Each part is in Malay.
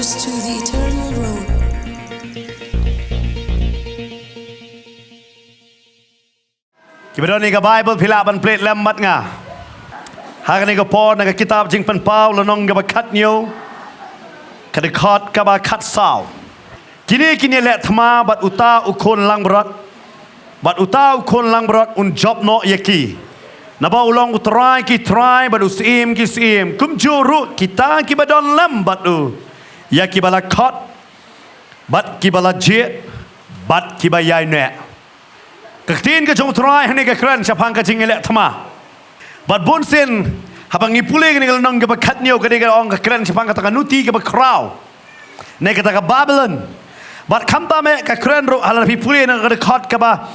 close to the eternal road. Kita ni ke Bible pila ban plate lembat nga. Hari ni ke Paul na kitab jing pen Paul lanong ke bakat nyo. Kadekat ke bakat saw. Kini let thma bat uta ukon lang berat. Bat uta ukon lang berat un job no yaki. Naba ulang utrai ki try bat usim ki sim. Kum juru kita ki badon lembat u. Yaki bala kat. Bat ki bala jet. Bat ki bayai ne. Ketin ke jong try hani ke kran sapang ke jing elek thma. Bat bon sen habang ngipule ke ngal nong ke bakat nyo ke de ong ke kran sapang ke takanuti ke bakraw. Ne ke taka Babylon. Bat kamta me ke kran ru halan pi pule na ke kat ke ba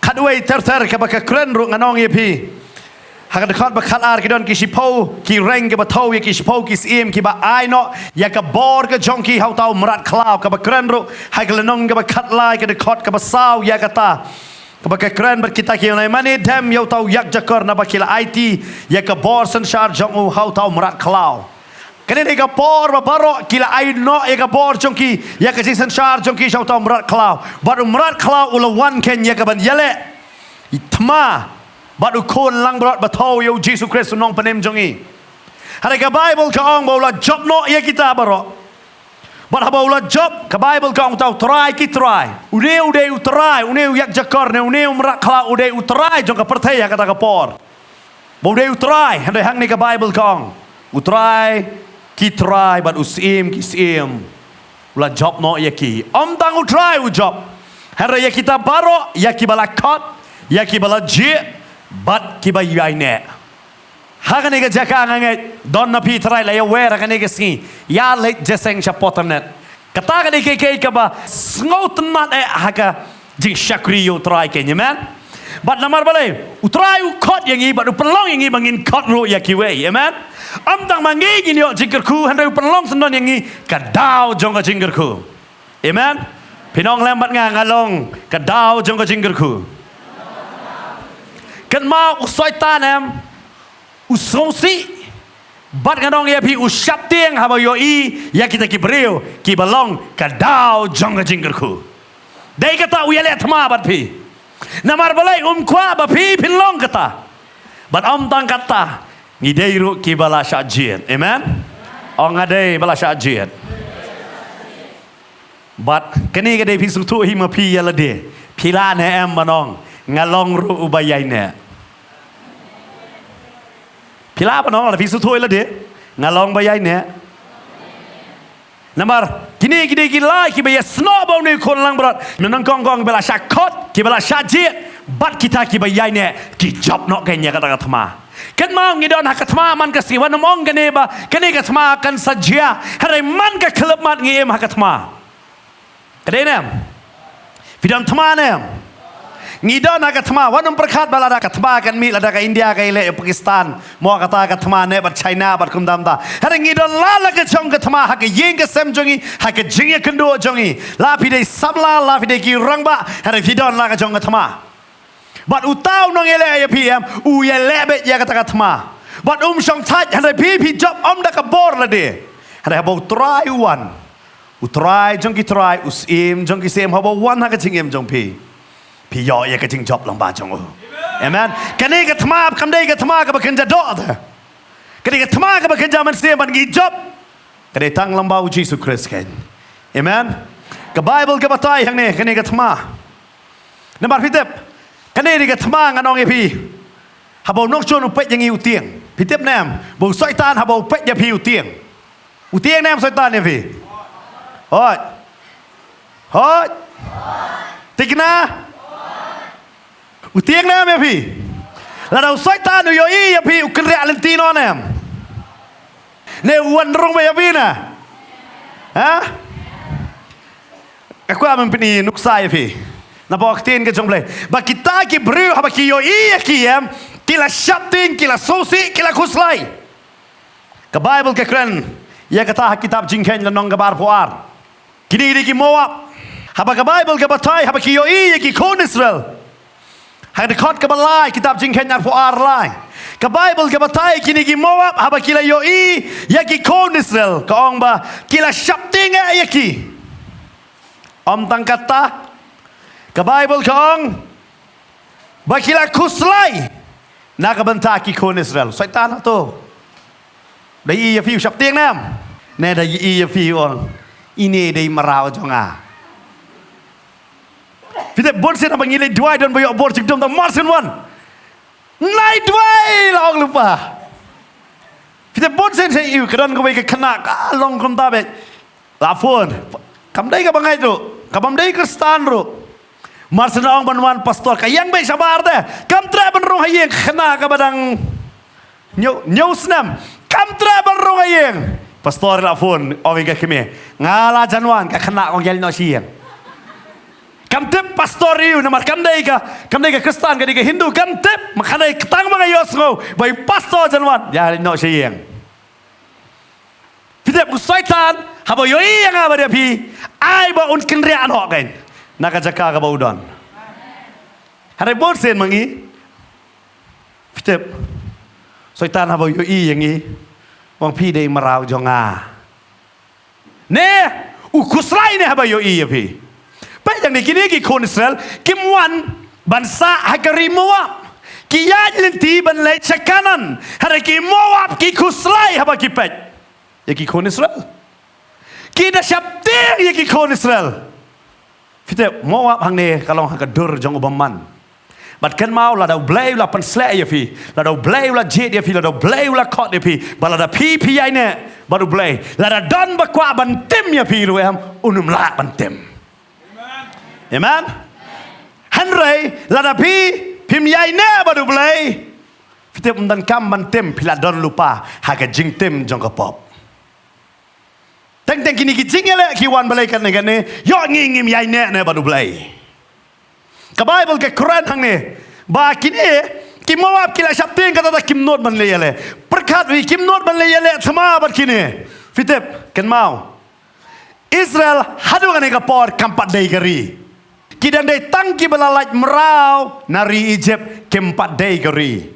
kadway ter ke ba ke kran ru nganong ye pi. Hak dekat bakat ar ke don ki sipo ki reng ke batau ye ki sipo ki sim ki ba ai no ya ke bor ke jong ki hau tau merat klau ke ba kran ru ha ke lenong ke bakat lai ke dekat ke basau ya kata ke kran ber kita ki lai mani dem yo tau yak jakar na ba kila IT ya ke bor sen shar jong u hau tau merat klau kene de ke bor ba baro kila ai no ya ke bor jong ki ya ke sen shar jong ki hau tau merat klau baru merat klau ula wan ken ya ke ban yale itma Batu kon lang berat batau yo Jesus Kristus nong penem jongi. Hari ke Bible ke ong baula job no ya kita baro. Bat baula job ke Bible ke ong tau try ki try. Ude utrai, ude yak jakar ne ude merak kala ude utrai jong ke pertaya kata ke por. Ude utrai hendak hang ni ke Bible ke ong. Utrai ki try bat usim ki sim. Ula job no ya ki. Om tang utrai u job. Hari ya kita baro ya ki bala kat ya ki bala je. Bat kiba yai ne. Hagan ega jaka ngangai don na pi trai la ya wera kan ega si ya le jeseng chapotanet. Kata kan ega ke kaba sngot mat e haka jing shakri yo trai ke nyemen. Bat namar balai utrai u kot yang i bat u pelong yang i bangin kot ro ya kiwe amen. Am tang mangi gini yo jingkerku handai u pelong sendon yang i kadau jong ka jingkerku. Amen. Pinong lembat ngalong kadau jong ka jingkerku. Kan mau usai tanam usosi bat kanong ya pi usap tiang haba yo i ya kita kibreu ki balong kadau jong jinggerku dai kata uyale thma bat pi namar balai kwa ba pi pinlong kata bat om tang kata ngidei ru ki bala syajiat amen ong ngadei bala syajiat bat kani ke dei pi sutu hi ma pi ya lade pila ne em manong ngalong ru ubayai ne pila apa nong la visu thoi la de ngalong bayai ne namar kini lai ki baya snowball ni kon lang berat menang kong bela syakot ki bela syajit bat kita ki bayai ne ki job nok kenya kata thma kan mau ngidon hak thma man ka siwan mong kene ba kene ka thma kan sajia harai man ka klub mat ngiem hak thma kadena vidam thma ne ngidon hak thma wanum perkhat balada ka thma kan mi lada ka India ka ile Pakistan mo kata ka thma ne bat China bat kumdam da harai ngidon la ka chong ka thma hak yeng ka sem jongi hak jing ka ndo jongi la pide sabla la pide ki rangba harai vidon la ka chong ka thma bat utau nong ele ya PM u ye lebe ya kata ka thma bat shong thaj harai pi job om da ka bor la de harai bo try one utrai jong ki try usim jong ki sem habo one hak jing em jong pi pi yo ya ka jing job lang ba jong amen kani ka thma kam dei ka thma ka bakan ja do da kani ka thma ka bakan ja man sem ban gi job kani tang lang ba u Jesus Christ ken amen ka Bible ka batai hang ne kani ka thma nambar pitep kani ka thma nganong e pi habo nok chon u pet yang i u tieng pitep nam bo soi tan habo pet ya pi u tieng nam soi tan ne pi hoi tikna u tieng nam ya pi la dau soi tan u yo i ya pi u kre alentino nam ne wan rong ba ya pi na ha aku aman pini nuksa ya pi na bawak tin ke jong ble ba kita ki bru haba ki yo i ki em kila shapting kila sosi kila kuslai ka Bible ke kren ya kata kitab jingken la nong gabar puar kini ki Moab haba ka Bible ke batai haba ki yo i ki kon Israel Hai dekat ke balai kitab jingken nyar puar lai Ka Bible ka batai kini ki Moab haba kila yoi yaki kon Israel ka ong ba kila syaptinga yaki. Om tang kata ka Bible ka ong ba kila kuslay nakabanta ki kon Israel. Satan to. Dai iya fiu syapting nam. Ne dai iya fiu ong. Ini dai marau jonga. Kita bonsen apa ngilai dua dan bayar bor cik dom tak marsen wan. Naik dua long lupa. Kita bonsen saya iu kedan kau bayar kena long kom tabe. Lafon. Kam dai ka bangai tu. Kam dai Kristan ru. Marsen ong banwan pastor kayang baik sabar deh. Kam tra benrong hayeng kena ka badang nyau senam. Kam tra benrong hayeng. Pastor lafon ong ika keme. Ngala janwan ka kena ong yel no siang. Kam tip pastor iu namar kam dai ka Kristan ka dai ka Hindu kam tip makhanai ketang mga yosgo bai pastor janwan ya no siang. Fitep usaitan habo yoi yang aba dia pi ai ba un kenrian ho kain nakajaka ka ba udon. Hari bonsen mangi fitep saitan habo yoi yang i wang pi dai marau jonga. Ne ukuslai ne habo yoi ya pi. Yang ni kini ki kon Israel kimwan bansa hagari Moab kiyaj lenti ban lei chakanan hari ki Moab ki kuslai haba ki pet ya ki kon Israel ki da syapting ya ki kon Israel fite Moab hang ne kalong hagadur jong ubaman bat kan mau la dau blai la pan slai ya fi la dau blai la jet ya fi la dau blai la kot ya fi bala da pi ai ne baru blai la da don ba kwa ban tim ya fi ruam unum la ban tim. Amen. Henry ladapi pim yai ne baru belai. Fitip undan kam bantem piladon lupa haga jing tim jong kapop. Teng kini ki jing ele ki wan belai kan ne yo ngingim yai ne baru belai. Ka Bible ke Quran hang ne ba kini ki Moab kila syapting kata ta kim not ban le yele. Perkat wi kim not ban le yele sama bat kini. Fitip ken mau. Israel hadu kan ka por kampat dai gari. Kidang day tangki belalaj merau nari Egypt kempat day geri.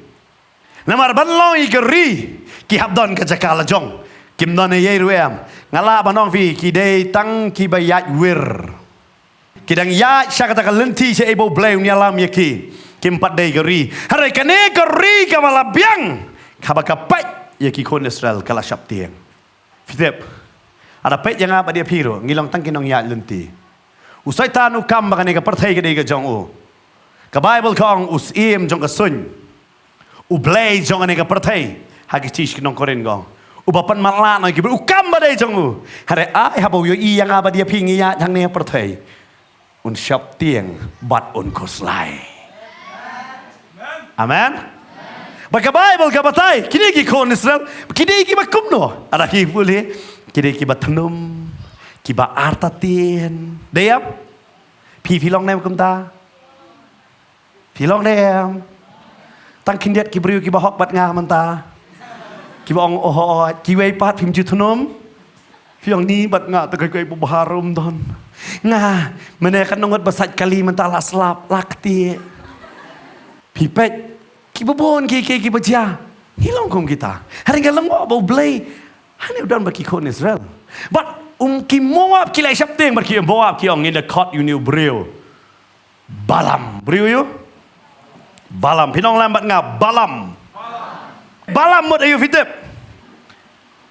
Namar banlong i geri ki habdon ke jakala jong. Kim don ye ruem. Ngala banong fi ki day tangki bayat wir. Kidang ya syakata kalenti se ebo bleu ni alam yaki. Kempat day geri. Hari kane geri ka malabyang. Kabakapai yaki kon Israel kala syaptiang. Fitep. Ada pet yang apa dia piro ngilong tangki nong ya lenti. Usai tanu kam makane ka perthai ka dei ka jong u. Ka Bible kong us im jong ka sun. U blai jong ane ka perthai. Hagi tish kinong koren gong. U bapan malala no ki u kam ba dei jong u. Hare ai habo yo i yang aba dia pingi ya jang ne perthai. Un syap tieng bat un koslai. Amen. Baka Bible ka batai kini ki kon Israel kini ki bakum no. Ada ki boleh kini ki batanum. Kiba artatin, deyam, pilong nem kumta, pilong dem, tang kindet kibriu kiba hok bat ngah menta, kiba ong kiwei pat pim jutunum, pilong ni bat ngah tegay bubaharum don, ngah menekan nongot basat kali menta laslap lakti, pipet kibubon kiba jah, hilong kum kita, hari ngalang bau blay, hani udah bagi kon Israel, but ki Moab kilai syapting berki Moab ki ong in the court you new breu balam breu you balam pinong lambat ngap balam mot ayu fitep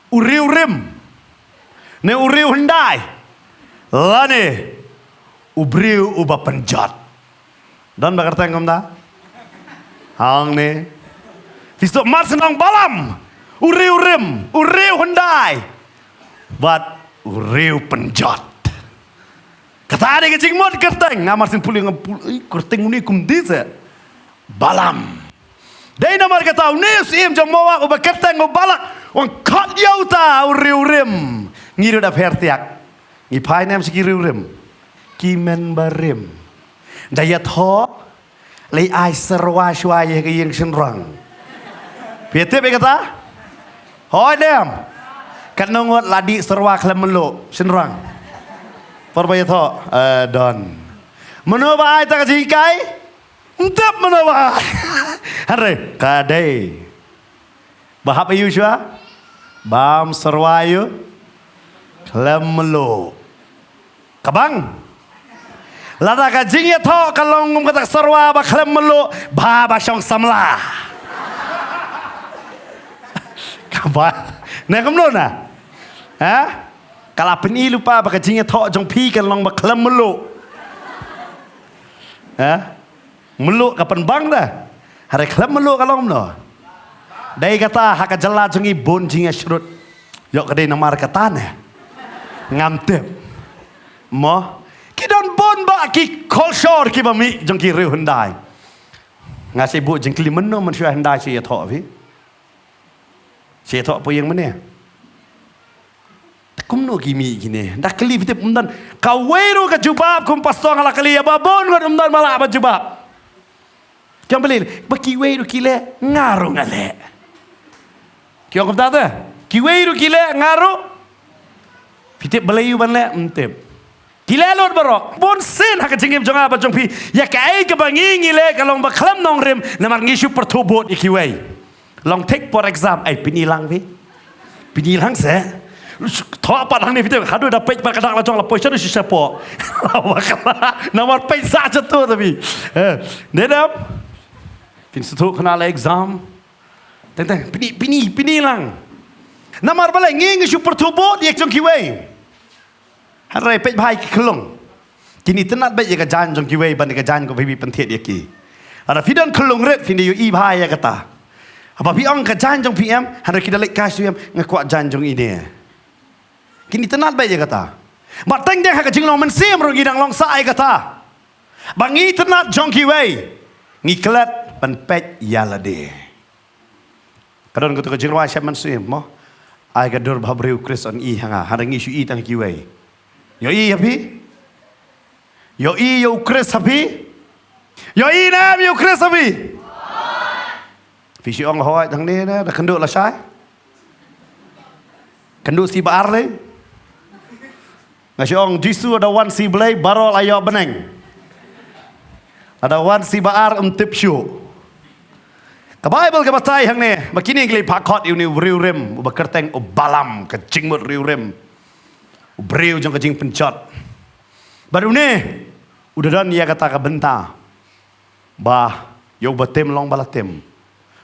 uriu rim ne uriu hendai lane ubriu uba penjat dan bakar tengom ta hang ne fistok mar senong balam uriu rim uriu hendai but uriu penjat. Kata ada kecing mod kerteng. Ngamar sin puli kerteng uni kum disa. Balam. Dai namar kata unis im jong Moab uba kerteng balak. Wang kat yauta uriu rim. Ngiru da pertiak. Ngipai nem sikiriu rim. Kimen barim. Daya tho lei ai serwa shwai ke yang senrang. Piete be kata? Hoi dem. Kan nongot ladi serwa klemelo senrang. Perbaya tho don. Menoba ai ta jikai. Entap menoba. Hare kadai. Bahap ayu syua. Bam serwayu. Klem melu. Kabang. Lada ka jing ya tho kalong ngum katak serwa ba klem melu. Ba ba syong samla. Kabang. Nah kamlo na. Ha? Kalau peni lupa ba ka jing ya tho jong pi kalong ba klem melu. Ha? Melu kapan bang dah. Hari klem melu kalong no. Dai kata hak jela jong i bon jing ya shrut. Yok kadai namar kata ne. Ngamtep. Mo kidon bon ba ki kolshor ki ba mi jong ki riu hendai. Ngasih bu jeng kli meno man syua hendai si ya tho vi. Si ya tho po yang mana? Kum no gimi gini. Dak kli vitep umdan kaweru ka jubab kum pastor ala kli ya babon ko umdan mala ba jubab. Kiam belil baki weru kile ngaru ngale. Kiam kum ta kiweru kile ngaru. Vitep belayu ban le umtep. Kile lor barok. Bon sen hak jengim jonga ba jong pi ya kai ka bangi ngile kalong ba klam nong rem namar ngishu pertubot ikiwei. Long take for example ai pinilang vi. Pinilang se. Tho apa hang ni vitep hadu da pej ba kadak la jong la poisha du siapa. Namar pej sa jatu tapi. Nedam. Pin setu kena la exam. Teng pinilang. Namar balai ngishu pertubot yak jong kiwei. Harai pej bhai kelong. Kini tenat baik ya jan jong kiwei ban ka jan ko bibi pentet ya ki. Ada fidan kelong ret fin yu i bhai ya kata. Apa pi ong ka jan jong PM handa kita lek kas tu ngakwa jan jong ini. Kini tenat baik ya kata. Mat teng deng ha ka jing long men sim ro ngidang long sai kata. Bangi tenat jong kiwei. Ngiklat ban pej ya lade. Kadon ko to ka jing wa syam men sim mo. Ai ka dur bhabriu kris on i hanga handa ngi shu i tang kiwei. Yo i hapi? Yo i yo Chris hapi? Yo i nam yo Chris hapi? Fishy ong hoi thằng này đó là kenduk là sai. Kenduk si baar le. Ngasih ong jisu ada wan si belai barol ayo beneng. Ada wan si baar tip syu. Ka Bible ka batai hang ne, makini nglei pakot iu ni riu rem, bakerteng balam ka jingmut riu rem. Breu jong kajing pencot. Baru ni udah dan ia kata ke benta. Bah, yo batem long balatem.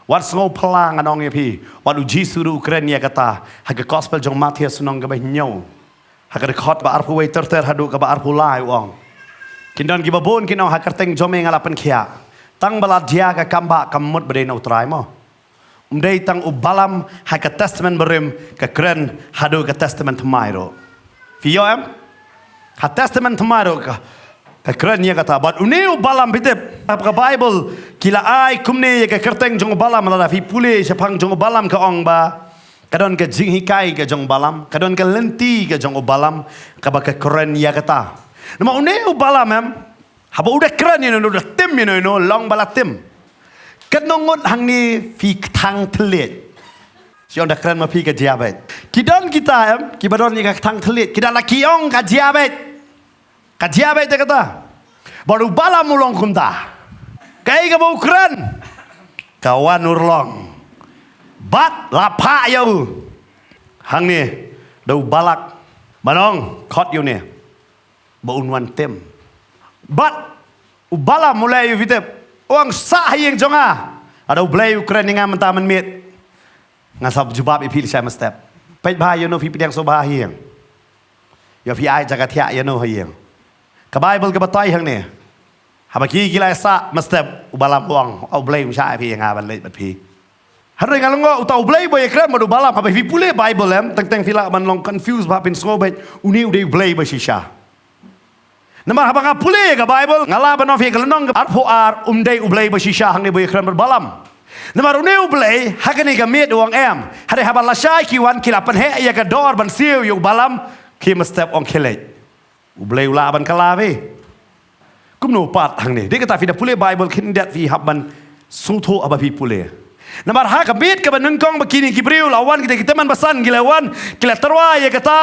Wat sngau pelang anong ya pi. Wat uji suru Ukraine ia kata. Haga gospel jong Matius sunong ke nyau. Haga dekot ba arpu wei terter hadu ke ba arpu lai wong. Kindan ki babon kinau hakar teng jome ngalapen kia. Tang balat dia ke kamba kamut bade no try mo. Umdei tang ubalam haga testament berim ke kren hadu ke testament mairo. Fiyo em? Ha testament tomorrow ka keren ya kata bat uneu balam bitep ka Bible kila ai kumne ka kerteng jong balam la fi pule sepang jong balam ka ong ba kadon ka jing hikai ka jong balam kadon ka lenti ka jong balam ka ba ka keren ya kata nama uneu balam em haba udah keren ni udah tim ni no long balatim kadongot hang ni fi thang telet siang dah keren mapi ke diabet. Kidon kita em, kibadon ni tang telit. Kita nak kiong ke diabet. Ke diabet dia kata. Baru bala mulong kunta. Kai ke bau keren. Kawan urlong. Bat lapa yau. Hang ni dau balak. Manong kot yu ni. Bau unwan tem. Bat ubala mulai vitep. Uang sah yang jonga. Ada ublay Ukraine dengan mentaman mit. Ngasab jubab ipil saya mestep. Pej bahaya no fi pidang so bahaya. Ya fi ai jaga thia ya no hayang. Ka Bible ka batai hang ne. Habaki gila sa mestep ubalam wang au blay msha fi nga ban le bat pi. Hari ngalongo utau blay boy kram madu balam ha fi pule Bible em teng fila man long confuse ba pin snobet uni udai blay ba shisha. Nama habanga pule ka Bible ngala ban fi kalonong arpo ar umdai ublay ba shisha hang ne boy kram balam. Nama runeu blay hakani ka met uang em. Hari habal lasai kiwan kilapan he ya ka dor ban siu yu balam ki mestep on kelej. Ublay ula ban kalawe. Kumno pat hang ne. Dia kata fi da pule Bible kin dat fi habban sungtho aba fi pule. Nama ha ka met ka ban nungkong bakini kibriu lawan kita man basan gilawan kila terwa ya kata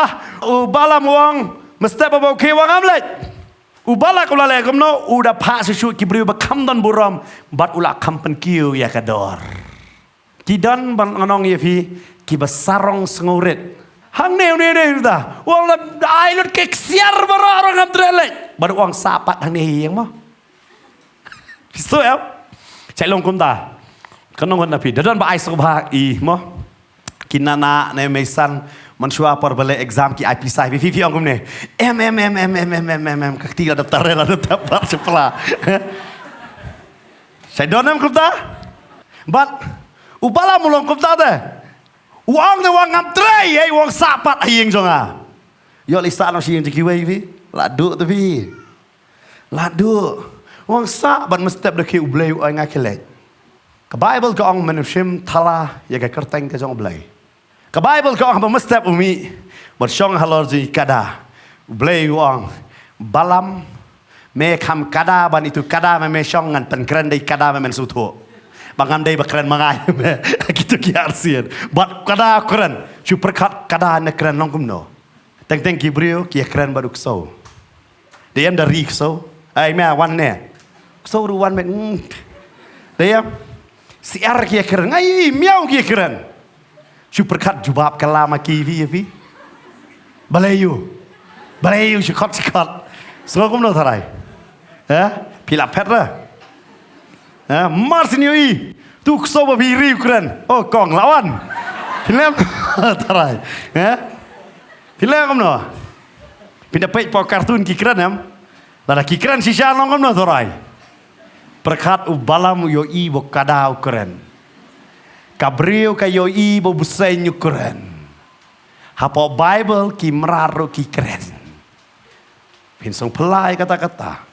balam uang mestep aba ke wang amlet. Ubala kula le kumno udah pa su kibriu bakam dan buram bat ula kampen kiu ya kador. Kidan ban nganong ye fi ki basarong sengurit. Hang ne dah. Wang la ailut ke siar bara orang amtrele. Baru wang sapat hang ne yang mah. Pisto ya. Chạy long kum ta. Kanong na pi. Dadan ba ai sok ba I mah. Kinana ne mesan mansua par bale exam ki IP sai fi ong kum ne. Kakti la daftar la daftar sepla. Chạy donam kum ta. But upala mulong kum ta de. Uang de wang ngam trei ai wang sapat ai yang jonga. Yo lisa no si yang jikiwe vi. Ladu tu vi. Ladu. Wang sa ban mestep de ki ublei ai ngakele. Ka Bible ka ong manusim thala ya ka kerteng ka jong ublei. Ka Bible ka ong ba mestep umi ber syong halorji kada. Ublei wang balam me kham kada ban itu kada me syong ngan pen kren dei kada me men sutho. Bangam day bakran mangai gitu ki arsian bat kada keren chu perkat kada ne keren long kumno teng Gibril ki keren baru kso deyam dari kso ai me wan ne kso ru wan men deyam siar ki keren ai miau ki keren chu perkat jubab kalama ki vi balayu chu khat so kumno tharai pila petra Marsinui tu kso babiri Ukraine oh kong lawan film tarai film kamno pindah page po kartun kikran lada kikran sisa long kamno tarai perkat ubalam yo I bo kada Ukraine kabriu kayo I bo busain Ukraine hapo Bible ki mraro kikren pinsong pelai kata-kata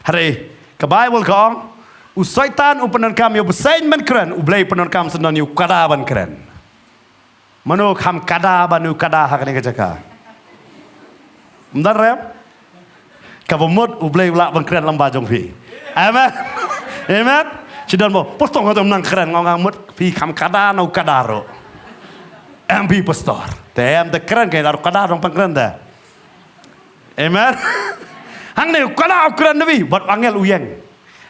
hari ke Bible kong Usaitan upanan kami ubasain man keren ublay panan kam senan yu kada ban keren. Mano kam kada banu kada hakane kajaka. Mendar rem? Kabomot ublay ulak ban keren lamba jong pi. Amen. Amen. Cidan mo postong ngatom nang keren ngongang mut pi kam kada no kadaro. MB pastor. Tem de keren kay daru kada dong pangkeren da. Amen. Hang ne kada keren nabi bat angel uyeng.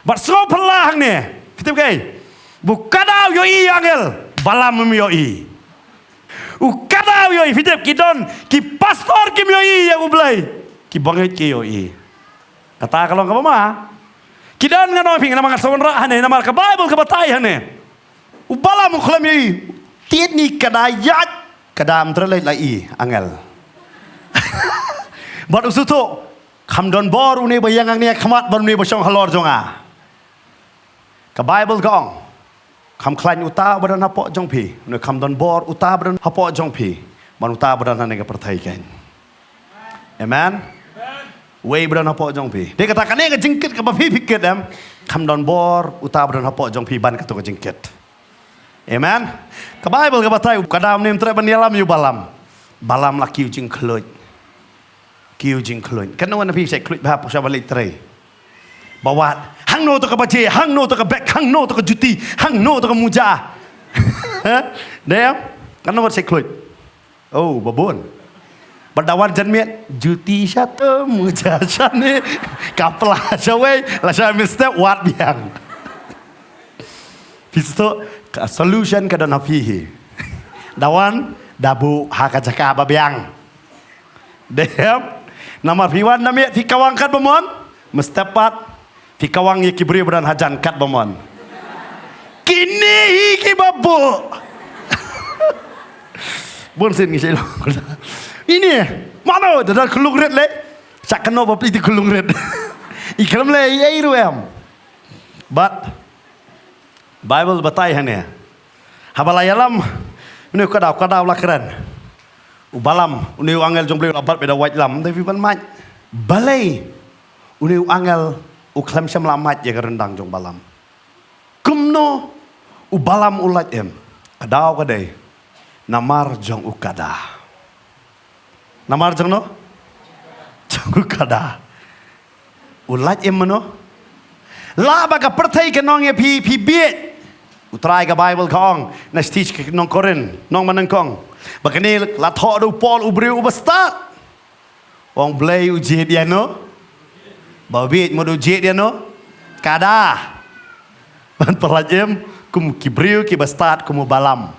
Bat so pelah ni, kita pakai. Bukadau yoi angel, balam yoi. Ukadau yoi, kita kidon, ki pastor kim yoi yang ublay, ki bangit ki yoi. Kata kalau kamu mah, kidon ngano ping nama kasawan rah ni, nama ke Bible ke batai ni. Ubalam uklam yoi, tiat ni kadayat, kadam terlai lai angel. Bat usuto, kamdon bor uni bayang ni kamat baru ni bersong halor jonga. Ka Bible gong kam klan uta badan hapok jong pi ne kam don bor uta badan hapok jong pi man uta badan ne ka perthai kan amen wei badan hapok jong pi de kata kane ka jingkit ka bafi fikit am kam don bor uta badan hapok jong pi ban ka to ka jingkit amen ka Bible ka batai kadam nim tre ban yalam yu balam la kiu jing khloit kan wan pi sai khloit ba pa sa balik tre bawat hang no to ka baje hang no to ka bek hang no to ka juti hang no to ka muja dem kan no sai khloit oh babon badawan janmiat juti satu muja sane kapla sawe la sa mistake wat biang pisto solution ka dan afihi dawan dabu hakajaka babiang dem nama piwan namiat fi kawangkat bomon mestepat fi kawang ye kibri beran hajan kat bomon kini ki babu bon sen ngi selo ini mana ada kulung red le sak keno bab itu kulung red ikram le ye iruem but Bible batai hane habalayalam ini kadau la keren ubalam uni angel jong bleu abat beda white lam tapi ban mat balai uni angel uklam syam lamat ya rendang jong balam kumno ubalam ulat em kadau kadai namar jong ukada namar jong no jong ukada ulat em no la baga perthai ke nong ye pi biet utrai ka Bible kong na stitch ke nong korin nong manang kong bakani la tho do Paul ubriu ubasta wong blay uji dia no babit mo do je dia no kada ban pelajem kum kibriu ki bastad kum balam.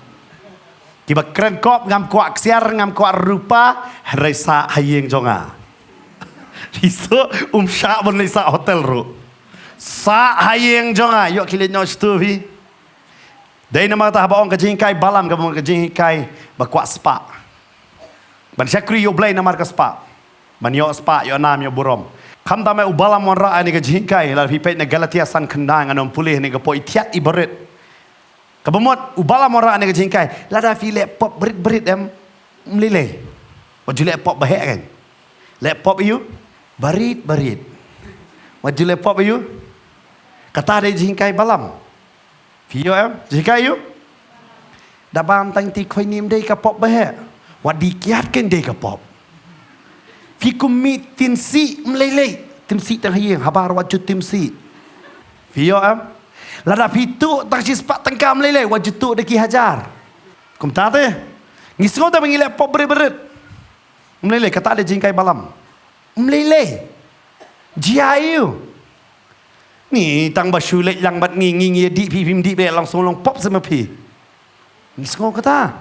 Ki bakren kop ngam kuak siar ngam kuak rupa resa hayeng jonga. Riso syak bon lisa hotel ru. Sa hayeng jonga yok kilit nyok stuvi. Dai nama tah baong kajingkai balam ka baong kajingkai bakuak spa. Ban syakri yo blai namar ka spa. Ban yo spa yo nam yo burom. Kam tamai ubalam monra ani kajingkai la pipet na Galatia san kendang anom pulih ni ka po itiat ibarit. Kabemot ubala mora ane kejingkai lada fi laptop berit-berit em melilai. Waju laptop bahek kan. Laptop you berit-berit. Waju laptop you kata ada jingkai balam. Vio em jingkai you. Dabam tang ti khoi nim dei ka pop bahek. Wadi kiat kan dei ka pop. Fi kumit tin si melilai. Tim si tang hieng habar waju tim si. Vio em lada pitu tak cispak tengkam lele wajib tu deki hajar. Kum tak teh. Ngisau tak mengilap pop berit-berit. Melele kata ada jingkai balam. Melele. Jiayu. Ni tang basyulek yang bat ngi di pim di be langsung long pop sama pi. Ngisau kata.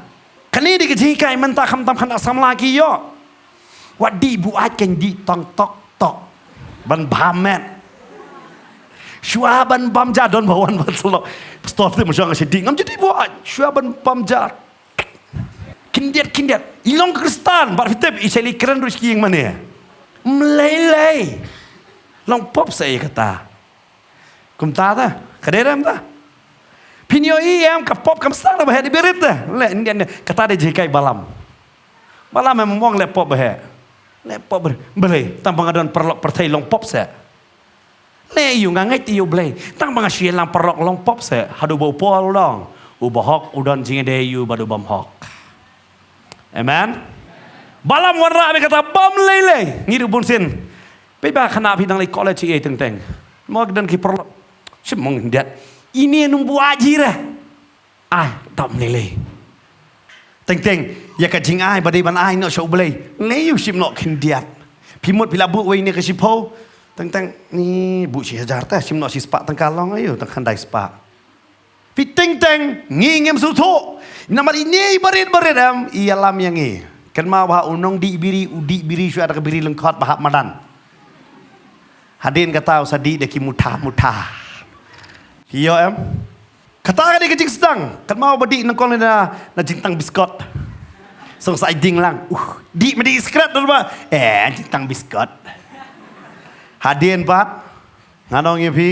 Kani di jingkai mentah kam tam kan asam lagi yo. Wadi buat kan di tong tok tok. Ban bamet. Syuaban pamjadon bawan betul. Stop tu macam ngasih ding. Ngam jadi buat syuaban pamjad. Kindiat. Ilong Kristan. Bar fitep iseli keren ruski yang mana? Melelai. Long pop saya kata. Kum ta ta. Kaderam ta. Pinyo iam ka pop kam stang bahaya di berit ta. Le kata ada jikai balam. Balam memang le pop bahaya. Le pop boleh. Tanpa ngadon perlok pertai long pop saya. Le you ngangai ti you blay. Tang bang asyik lang perok long pop se. Hadu bau pol long. Ubahok udon jinge de you badu bam hok. Amen. Balam warna be kata bam lele. Ngiru bun sin. Pe ba khana pi dang le college e teng teng. Mo dan ki perok. Simong dat. Ini numbu aji ra. Ai tam lele. Teng teng ya ka jing ai badai ban ai no show blay. Le you sim no kin diat. Pimut pila bu we ni ka sipo. Tentang ni bu si hajar teh sim no si spa tengkalong ayo tengkan dai spa. Piting teng ngingem sutu. Namar ini berit-berit am ialam yang ni. Kan ma bah unong di biri su ada kebiri lengkot bahap madan. Hadin kata usadi deki muta. Iyo em. Kata kan kecing sedang. Kan mau badi nengkol na jintang biskot. Song sai ding lang. Di medi skrat dulu jintang biskot. Hadin pak, nganong ye pi,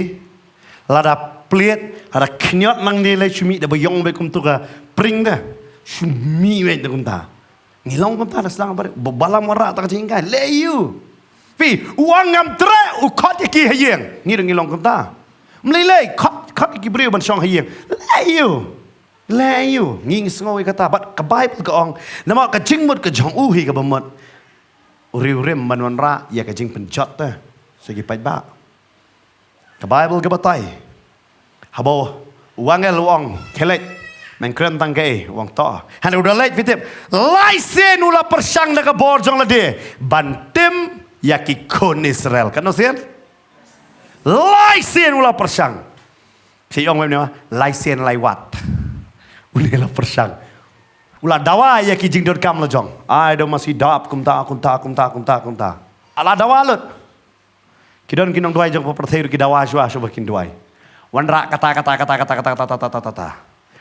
lada plit, ada kenyot nang nilai cumi dah bayong bekum tu ka pring dah, cumi weh dah kumta, ngilong kumta dah selang ber, balam warak tak jingkai, leyu, pi uang ngam tre, ukot iki hayeng, ngilong kumta, melilai, kot iki beriu ban song hayeng, leyu, nging sengawi kata, bat kebaik ke ong, nama kejingmut kejong uhi ke bemut, uri-uri manwanra, ya kejing penjot dah. Segi pajak. Ke Bible ke batai. Habo uang luang kelek mengkren tangkai uang to. Han udah leit fitip. Laisen ula persang na ke borjong lade. Bantim yaki kon Israel. Kan nosir? Laisen ula persang. Si ong memang laisen laiwat. Ula persang. Ula dawa yaki jing dot kam lejong. Ai do masih dap kumta. Ala dawa lut. Kidon kinong duai jong perthir kidawa jua coba kin duai. Wanra kata.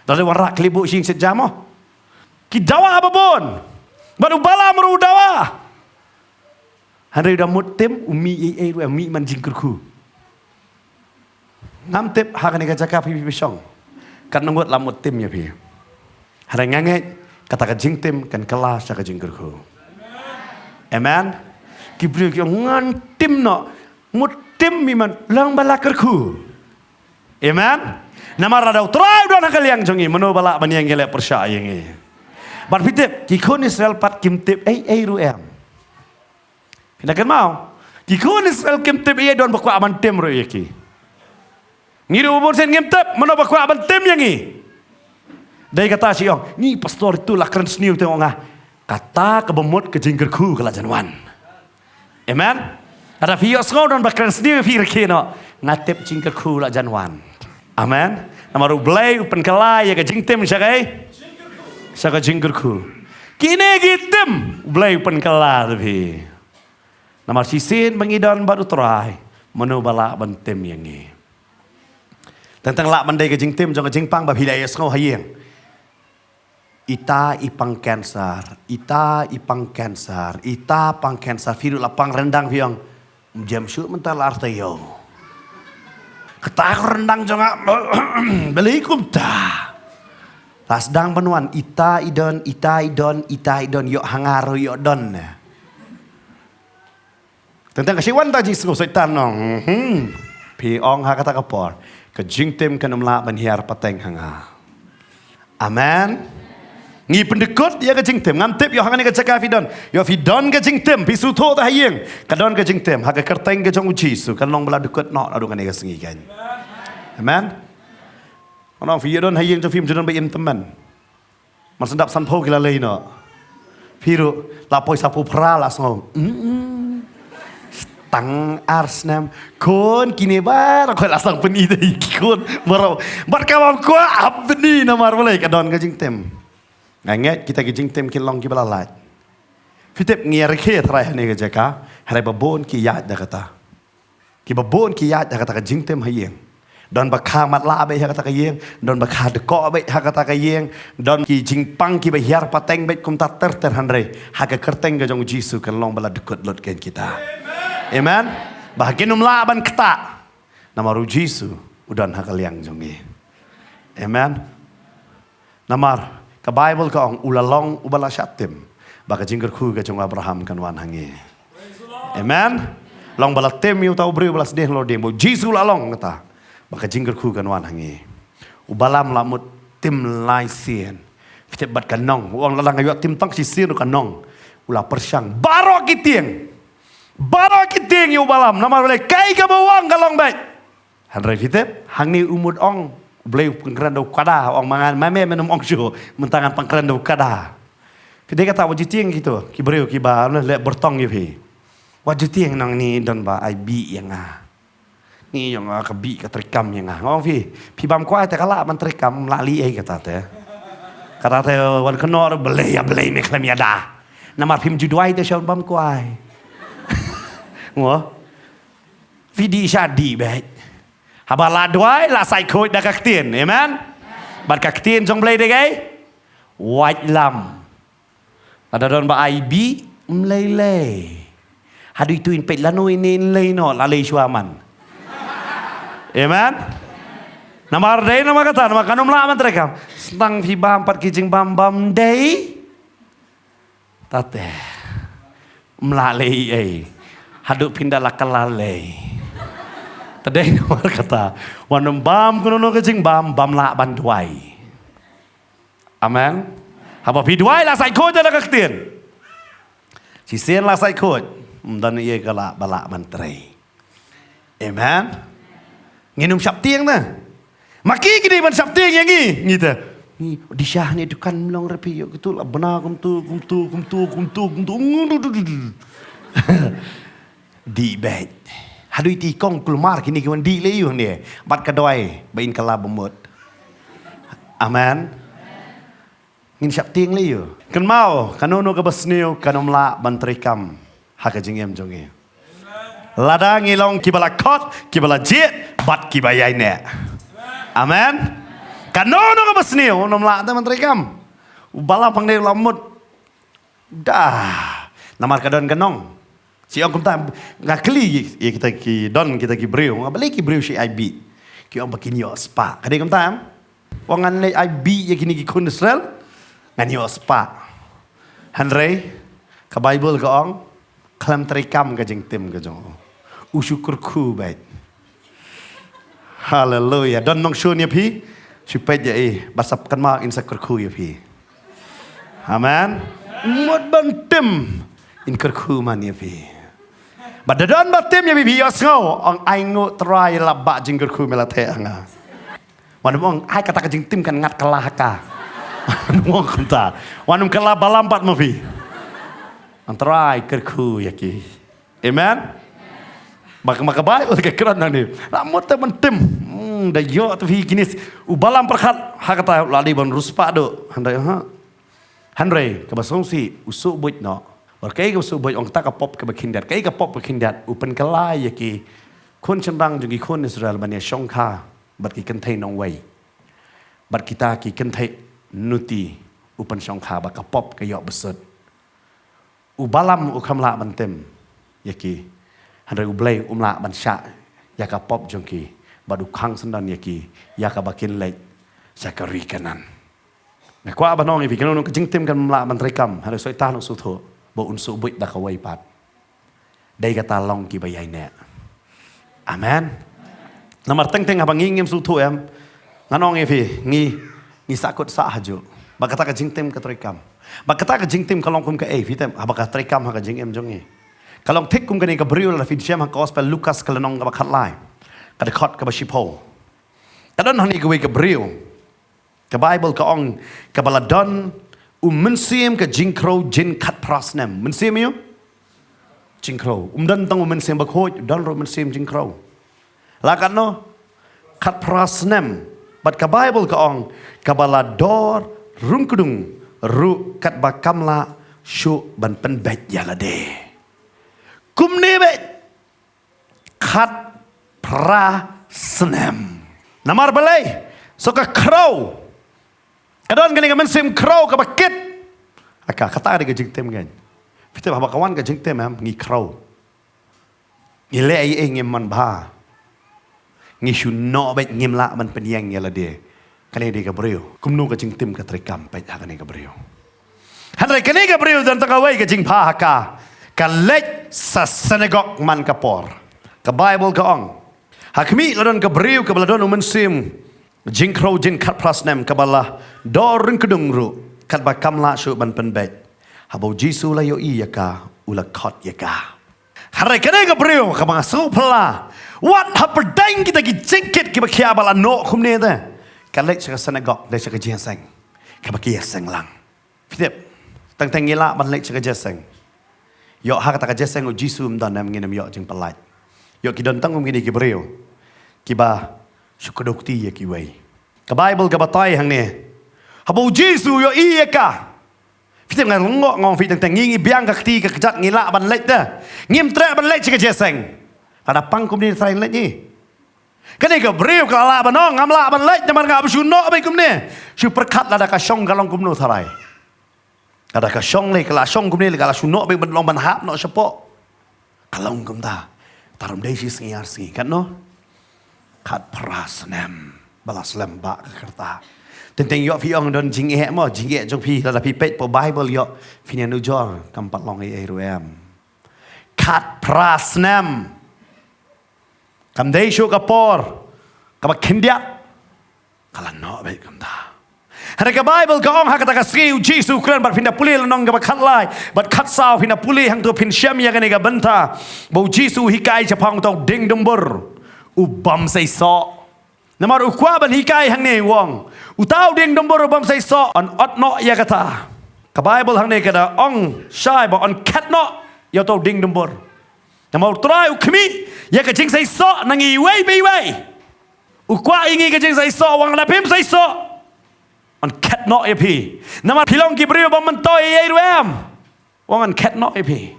Dari wanra klibu sing sejamo. Kidawa apa pun. Baru bala meru dawa. Hari udah mutim umi umi man jingkurku. Ngam tip hakane kajaka pi pisong. Kan nunggut lamut tim ya pi. Hari nganget kata ka jing tim kan kelas ka jingkurku. Amen. Kibriu ki ngan tim no. Mutim miman lang balakerku. Amen. Nama rada utrai udah nakal yang jongi menu balak baniang gelek persyai yangi. Bar pitip kikun Israel pat kimtip ruem. Pinakan mau. Kikun Israel kimtip don bakwa aman tim ro yaki. Ngiru ubon sen kimtip menu bakwa aman tim yangi. Dari kata siong, ni pastor itu lah keren seniu tengok ngah. Kata kebemut ke jinggerku ke lajanwan. Amen. Ada fios ngau dan bakran sendiri fikir kino ngatip jingkerku la janwan. Amen. Nama rublay upan kalai ya ke jingtim syakai. Saka jinggerku. Kini gitim ublay upan kalai tapi. Nama sisin bangidon baru terai. Menu balak bentem yang ni. Tentang lak bandai ke jingtim jangan jingpang bab hidayah sengau hayeng. Ita ipang cancer, ita ipang cancer, ita pang cancer. Firu lapang rendang fiang. Jam syuk mental artayo. Ketak rendang jangan beli kumta. Lasdang penuan ita idon yuk hangaru yuk don. Tentang kesiwan tak jing setan nong. Piong ha kata kapor. Kejingtim kanumla banhiar pateng hanga. Amen. Ngi pendekut ya kejingtim ngantip yo hangani kecaka fidon. Yo fidon kejingtim pisu tho ta hayeng. Kadon kejingtim ha kerteng ke jong uji su kan long bela dekut nok adu kan sengi kan. Amen. Orang fidon hayeng tu film jodon ba im teman. Man sendap sanpo kila lei no. Piru lapoi sapu pra la song. Tang arsnam kon kini bar ko lasang peni dei kon maro bar kawan ko abni namar boleh kadon kajing tem nganget kita kajing tem kilong ki balalat fitep ngiar ke trai ne jaka hare babon ki yat da kata ki babon ki yat da kata kajing tem hayeng don bakha mat la be kata kayeng don bakha de ko be kata kayeng don ki jingpang ki bayar pateng be kum ta ter hanre ha ka kerteng ga jong jisu kan long bala dekut lot ken kita. Amen. Bahagian umlaban ketak. Nama ru Jisu udan hakaliang jongi. Amen. Namar ke Bible ka ong ulalong ubala syatim. Baka jingker ku ka jong Abraham kan wan hangi. Amen. Long bala tem yu tau beri balas deh lo demo. Jisu lalong kata. Baka jingker ku kan wan hangi. Ubalam lamut tim lai sien. Fitep bat kanong. Uang lalang ayu tim tang si sien kanong. Ula persyang barok kitieng. Barok kiting yu balam nama boleh kai ka bawang kalong baik. Hanrai fitep hang ni umud ong boleh pengkeran do kada ong mangan mame menum ong syu mentangan pengkeran do kada. Fitep kata wajiting gitu ki breu ki ba le bertong yu pi. Wajiting nang ni don ba ai bi yang ah. Ni yang ka bi ka terikam yang ah. Ngong pi bam kwai te kala man terikam lali ai kata te. Kata te wan kenor boleh ya boleh me klam ya da. Nama pim juduai te syau bam kwai. Ngô vidi shadi baik habala dwai la sai khoi da kak tien amen bat kak tien jong blai de gai white lam ada don ba ib mlele hadu itu in pet lano ini lei no la lei suaman amen namar dei nama kata nama kanum la man trekam stang fi bam pat kijing bam bam dei tate mlalei ai haduk pindah la kalalei. Tadai nomor kata, wanum bam kuno kecing bam la banduai. Amen. Haba piduai la sai kod ada kaktien. Sisien la sai kod. Dan ia kala balak mantrai. Amen. Nginum syaptiang na. Maki gini man syaptiang yang ni. Gitu. Ni di syah ni dukan melong repi yo gitu lah benar kumtu. Di bed. Hadui ti kong kulmar kini kiwan di leyu ni. Bat kadoi bain kala bemut. Amen. Ngin syap ting leyu. Kan mau kanono ka basniu kanomla bantrikam haka jingem jongi. Ladang ilong kibala kot kibala jit bat kibayai ne. Amen. Kanono ka basniu nomla ta bantrikam. Ubala pangde lamut. Dah. Namar kadon kanong. Si orang kumta ngakli ya kita ki don kita ki breu ngabali ki breu si IB ki orang bakin yo spa kadai kumta wong ngan le IB ya kini ki kun Israel ngan yo spa hanrei ka Bible ka ong klam trikam ka jeng tim ka jong usyukur ku baik haleluya don nong shun ya pi supaya je basap kan ma insakur ku ya pi amen mod bantim in kerku man ya pi Badadon batim ya bibi yosngau ang aingu try labak jingger ku melate anga. Wanum ang ai kata kajing tim kan ngat kalah ka. Wanum kata wanum kalah balampat mafi. Antrai kerku yaki. Amen. Maka Bible ke keran nang ni. Ramut te mentim. Da yo tu hi kinis ubalam perkat ha kata ladi bon ruspa do. Handai ha. Handai ke basongsi usuk buit no. Berkai ke usuk buit ong tak pop ke bakindat. Kai ke pop bakindat upen kelai yaki kun cendang jungi kun Israel bania syongka bat ki kentai nong wei. Bat kita ki kentai nuti upen syongka ba ka pop ke yok besut. Ubalam ukamla mentem yaki handai ublay umla ban sya yaka pop jongki badu khang sendan yaki yaka bakin lek sakari kanan na kwa banong ipi kanon ke jingtim kan mla man trekam handai soi ta no su tho bo unsu buit da ka wai pat dai kata long ki bayai ne amen namar teng teng abang ngim su tho em nganong ipi ngi sakut sa haju bakata ka jingtim ka trekam bakata ka jingtim kalong kum ka fitem abaka trekam ha ka jingem jongi kalong thik kum ka ni ka briul la fin siam ha gospel Lukas kalanong ka bakat lai kada khot ka bashipo kadon hani ka we ka briul ka Bible ka ong ka baladon mensim ka jingkro jin khat prasnem mensim yo jingkro dan tang mensim bakhoj dan ro mensim jingkro la kan no khat prasnem bat ka Bible ka ong ka balador rungkudung ru kat bakamla shu ban pen bet yalade kumne bet khat prasnem namar balai so ka crow kadon gani ka mensim crow ka bakit aka kata ga jingtem gan fitem haba kawan ga jingtem am ngi crow ngi le ai ngem man ba ngi shu no bet ngem la man pen yang yalade kani di ka brio kumnu ka jingtem ka trekam bet kani ka brio hanre kani ka brio dan takawai ka jing pha ka lek sa synagogue man ka por ka Bible ka ong hakmi ladon ka brio ka baladon mensim jingkro jin khat prasnem ka bala dorung kedung ru kat ba kamla shu ban pen bet habo jisu la yo i yaka ula khot yaka hare kane ka brio ka bang su pla what haperdang kita ki jingkit ki ba khia bala no khumne da ka lek sa synagogue le sa ka jiaseng ka ba ki yaseng lang fitep tang tang ngila ban lek sa ka jiaseng yo ha ka ta ka jiaseng o jisu mdan nam nginem yo jing palat yo ki don tang ngini ki brio kiba syukudukti ya kiwai ka Bible ka batay hang ni habo Jisu yo iya ka fitem ngang ngong fit tang ngi biang ka kti ka kjak ngila ban lek da ngim tre ban lek ka jeseng kada pang kum ni sai lek ni kani ka breu ka la banong ngam la ban lek jaman nga bsu no bai kum ni syu perkat la da ka shong galong kum no tharai ada ka shong le ka la shong kum ni ka la syu no bai ban long ban hap no sepo kalong kum ta tarum dei si singar si kan no khat prasnem balas lembak kerta tentang yo fi ong don jing e mo jing e jong fi la pi pet po Bible yo fi nu jor kampat long e ruem khat prasnem kam dei shu ka por ka kindia kala no be kam da hare ka Bible ka ong hakata ka skriu Jisu kran bat pinda puli nong ka khat lai bat khat sao pinda puli hang to pin syam ya ka ni ka benta bo Jisu hikai chapang to ding dumbur ubam say so namar ukwa ban hikai hang ne wong utau ding dombor ubam say so on ot no ya kata ka Bible hang ne kada ong shai ba on kat no ya to ding dombor namar trai ukmi ya ka jing say so nangi wei bei wei ukwa ingi ka jing say so wang la pim say so on kat no ya pi namar pilong ki brio bam man toy ye ruam wong on kat no ya pi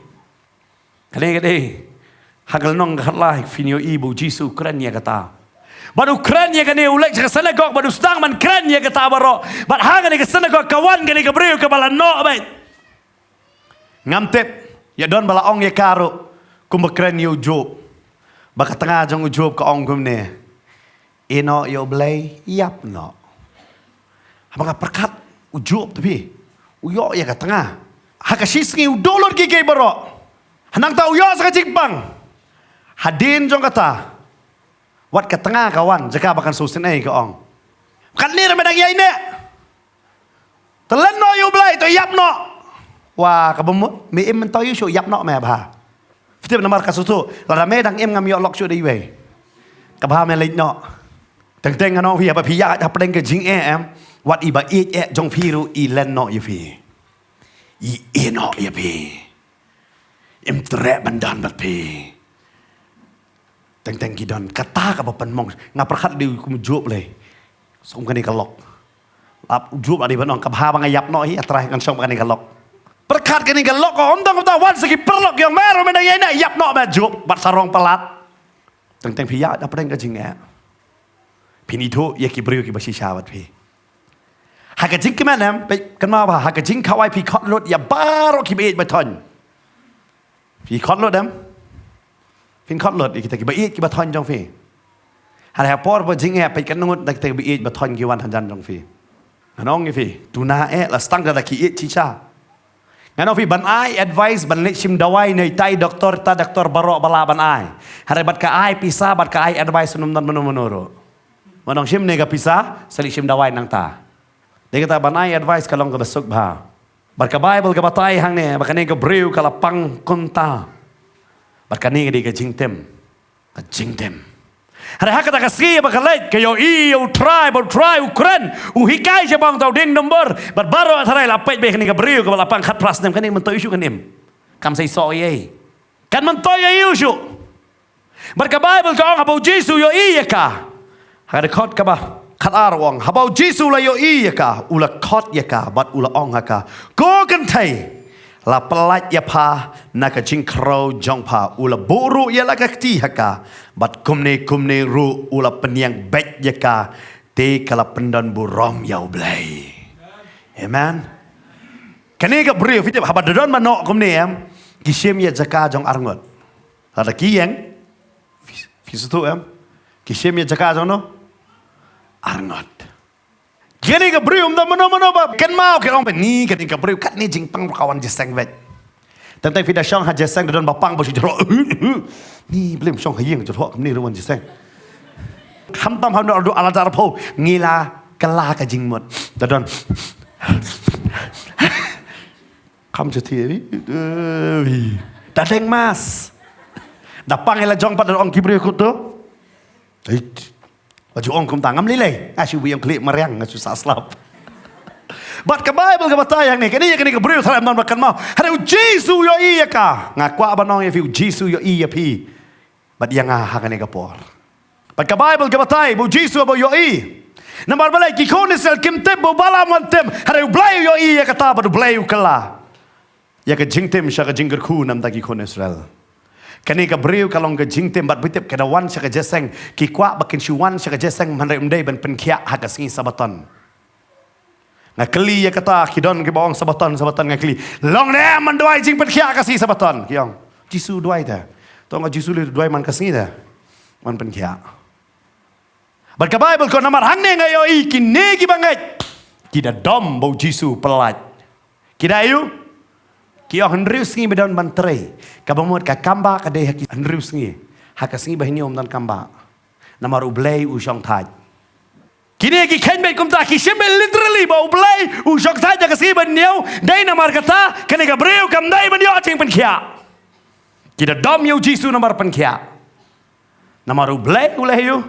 kale hagal nong khalai finio ibu Jisu kran ya kata badu kran ya kane ulek sa synagogue badu stang man kran ya kata baro bad haga ni ka synagogue kawan gani ka breu ka bala no bait ngamtep ya don bala ong ya karo kum kran yo job baka tengah jong job ka ong kum ne ino yo blay yap no baka perkat ujob tapi uyo ya ka tengah haka sisngi udolor ki ke baro hanang ta uyo sa jingpang hadin jong kata wat ke tengah kawan jaka bakan susin ai ka ong kan ni ramai dagi ine telen no yu blai to yap no wa ka bum mi im to yu shu yap no me ba fitem namar ka sutu la rame dang em ngam yo lok shu dei we ka ba me lek no teng teng no hi ba pi ya ta preng ke jing em wat i ba e jong phi ru i len no yu phi i no yu phi im tre bandan bat phi teng gidon kata ka papan mong ngaprakat di kumjup le song kani kalok lap jup adi banong kabha bangayap no hi atrai kan song kani kalok perkat kani kalok ko omdong ta wan segi perlok yang meru menang ina yap no ma jup bat sarong pelat teng piya da pedeng ka jinga pini thu ye ki briu ki basi shawat pi haka jing ki manam pe kan ma ba haka jing khawai pi khot lot ya baro ki be ba ton pi khot lot dam pin khot lot kita ki ba ki ba ton jong fi hal ha por ba jing e pe kan ngut dak te ba ba ton ki wan han jan jong fi anong fi tuna la stang da ki chi cha ngano fi ban ai advice ban le sim dawai nei tai doktor ta doktor baro bala ban ai hare bat ka ai pisa bat ka ai advice num dan menoro manong sim ne ga pisa sali sim dawai nang ta de kata ban ai advice kalong ga besuk ba bat ka bible ga batai hang ne ba ka ne ga breu kala pang kunta bat ka ne ga jingtem hare hakata ka ski ba kalet ke yo try ukran hikai je bang tau ding number bat baro atharai la pet be kani ka breu ka lapang khat pras nem kani mentoi isu kanim kam sai so ye kan mentoi ye isu bat ka bible ka ong about Jesus yo ka hare khot ka ba khat arwang about Jesus la yo ka ula khot ka bat ula ong ka ko kan thai la pelat ya pa nak jing kro jong pa ula buru ya la kakti haka bat kumne ru ula penyang bet ya ka te kala pendan burom ya blai amen kane ka brio fit ha badon manok kumne am kisem ya jaka jong arngot ada kiyang fisutu am kisem ya jaka jong no arngot kini ka brio mda mano ba kan mau ke ong ni kini ka brio kat ni jing pang kawan jeseng vet tentang vida syong ha jeseng don bapang bo jero ni belum syong hayeng jero kam ni ruan jeseng kham tam ham do ala dar pho ngila kala ka jing mot don kham je thi da deng mas da pang ela jong pat ong ki brio ko to baju ong kum tangam lile asyik yang klik meriang susah slap bat ka bible ka batayang ni kani ka brio tharam non makan mau hare Jesus yo ka ngakwa abanong ye Jesus yo pi bat yang ha kani ka por bat ka bible ka batay bo Jesus bo yo namar balai ki konisel kimte bo bala mantem hare blay yo ka ta ba blay kala ya ka jingtem sha ka jingger khu nam ta ki konisel kani ka brio kalong ka jingtem bat bitip kada wan sya ka jeseng ki kwa bakin shuwan sya ka jeseng man mdei ban penkhia ha ka singi sabaton ngakli ya kata kidon ke bawang sabaton ngakli long ne man doai jing penkhia ka si sabaton kiong jisu doai ta to nga jisu le doai man ka singi ta man penkhia bat ka bible ko namar hang ne ngayo ki negi banget kida dom bo jisu pelat kida ayu Kio henriu singi bedaun banterai. Kabamut ka kamba kadai haki henriu singi. Haka singi bahini om dan kamba. Namar ublay usong taj. Kini ki kenbet kumta ki shemel literally ba ublay usong taj ka singi baniau. Dai namar kata kani ka breu kam dai baniau ating penkhia. Kita dom yu jisu namar penkhia. Namar ublay yu.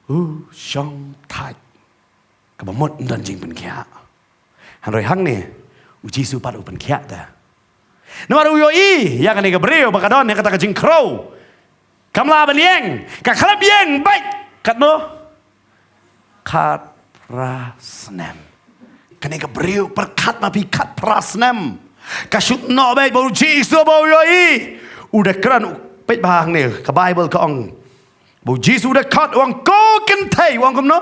Usong taj. Kabamut dan jing penkhia. Hanroi hang ni. Jisu pat upen kia ta. Namar uyo yang kani ka breu bakadon yang kata ka jing crow. Kamla banieng ka khalap yeng baik kat no. Kat prasnem. Kani ka breu perkat mapi kat prasnem. Ka syut no baik bau Jisu bau uyo udah keren pet bahang ni ka Bible ka ong. Bau Jisu udah kat wang ko kentai wang kum no.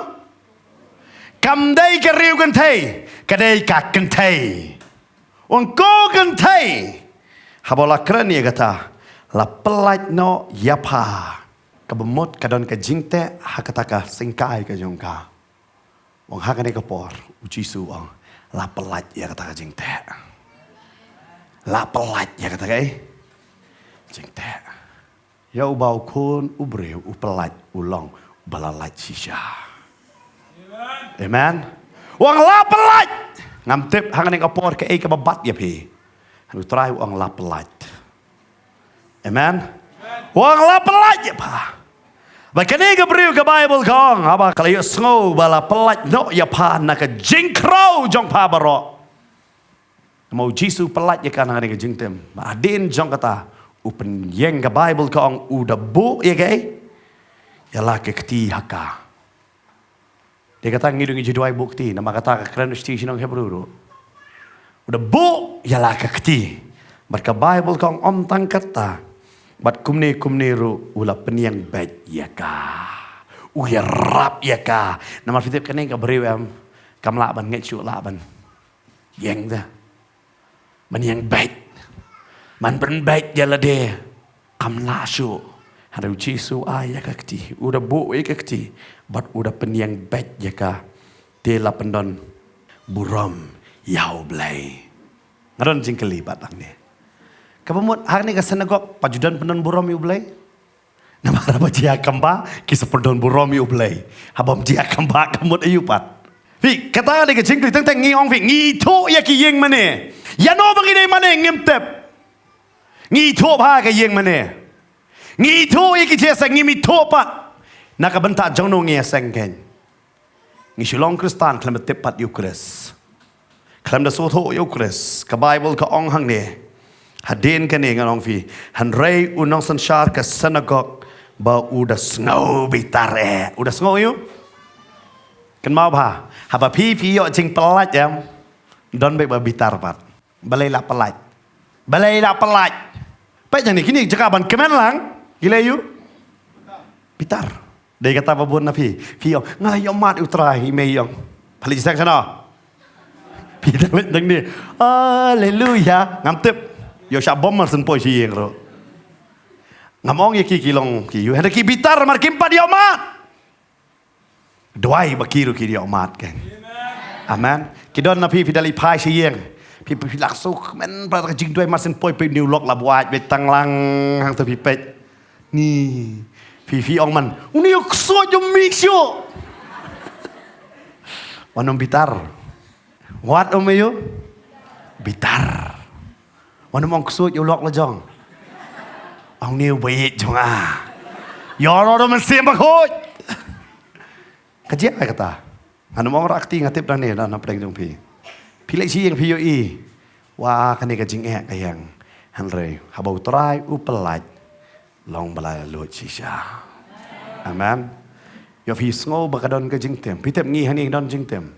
Kam dai ka riu kentai. Kadai ka kentai. Wang ko kentai. Habola keren ya kata. La pelat no yapa. Kabemot kadon ka jingte hakata ka singkai ka jongka. Wang hakane ka por. Ujisu wang. La pelat ya kata ka jingte. La pelat ya kata ka jingte. Ya ubau kun ubreu upelat ulong balalat sisha. Amen. Wang la pelat. Ngamtip hangan yang kapor ke ka babat ya pi. Hanu try wang lapelat. Amen. Wang lapelat ya pa. Bakani ka brio ka Bible kong aba kalayo sngo bala pelat no ya pa na ka jingkro jong pa baro. Mau Jisu pelat ya kan hangan ka jingtem. Adin jong kata Upen yang ke Bible ka ong uda bu ya gay. Yalah ke kti haka. Dia kata ngidung jiduai bukti. Nama kata keren usti sinong Hebrew. Uda bu yalah ke kti. Berka Bible ka ong om tang kata. Bat kumne ru ula peniang baik ya ka. Uyarap ya ka. Nama fitip kene ka beriwam. Kamla ban ngai chu la ban. Yang dah. Man yang baik. Man ben baik jala de. Kamla su. Haru Jesu ayah kakti. Udah bu kakti. Bat udah peniang baik ya ka. Tela pendon. Buram. Yau blay. Ngaron jingkeli batang ni. Kapamut hari ni ka senagok. Pajudan pendon buram yu blay. Nama raba jia kamba. Kisah pendon buram yu blay. Habam jia kamba kamut ayu pat. Vì cái ta đây cái chính từ tăng tăng nghi ông vị nghi thô ya cái yên mà nè ya nó bằng cái đây mà nè nghiêm tệp nghi thô ba cái yên mà nè nghi thô ya cái chia sẻ nghi mi thô pat nak cái bentak jong no nghe sang ken nghi shulong Kristan kelam tep pat Eucharist kelam da so thô Eucharist cái Bible cái ong hang nè hadin cái nè ngang ông vị han rei unong sanshar cái synagogue ba udah snow bitare udah snow you kan mau pa haba pi yo jing pelat jam don be bitar pat balai la pelat pe yang ni kini jakaban kemen lang gile yu bitar dei kata babun na pi yo ngalai yo mat utrai me yong phali sak sana pi dang ni haleluya ngam tep yo sha bom mar sen poi chi yeng ro ngamong ye ki long ki yu hada ki bitar mar kim pat yo mat doai bakiru ki dia umat kan. Amen. Kidon na pi dali pai sieng. Pi laksu men pra jing doai masin poi pe new lock la buat be tang lang hang tu pi pet. Ni pi ong man. Uni ok so jo mix yo. Wanom bitar. What om yo? Bitar. Wanom ong so yo lock la jong. Ong new be jong ah. Yo no man sim ba khoi. Kajian apa kata? Anu mau rakti ngatip dan ni dan apa yang pi. Pilih si yang pi yo i. Wah kan ni kajing kayang. Hanrei habau try upelaj. Long balai lut sisa. Amen. Yo pi sngo bakadon kajing tem. Pi tep ngi hani don jing tem.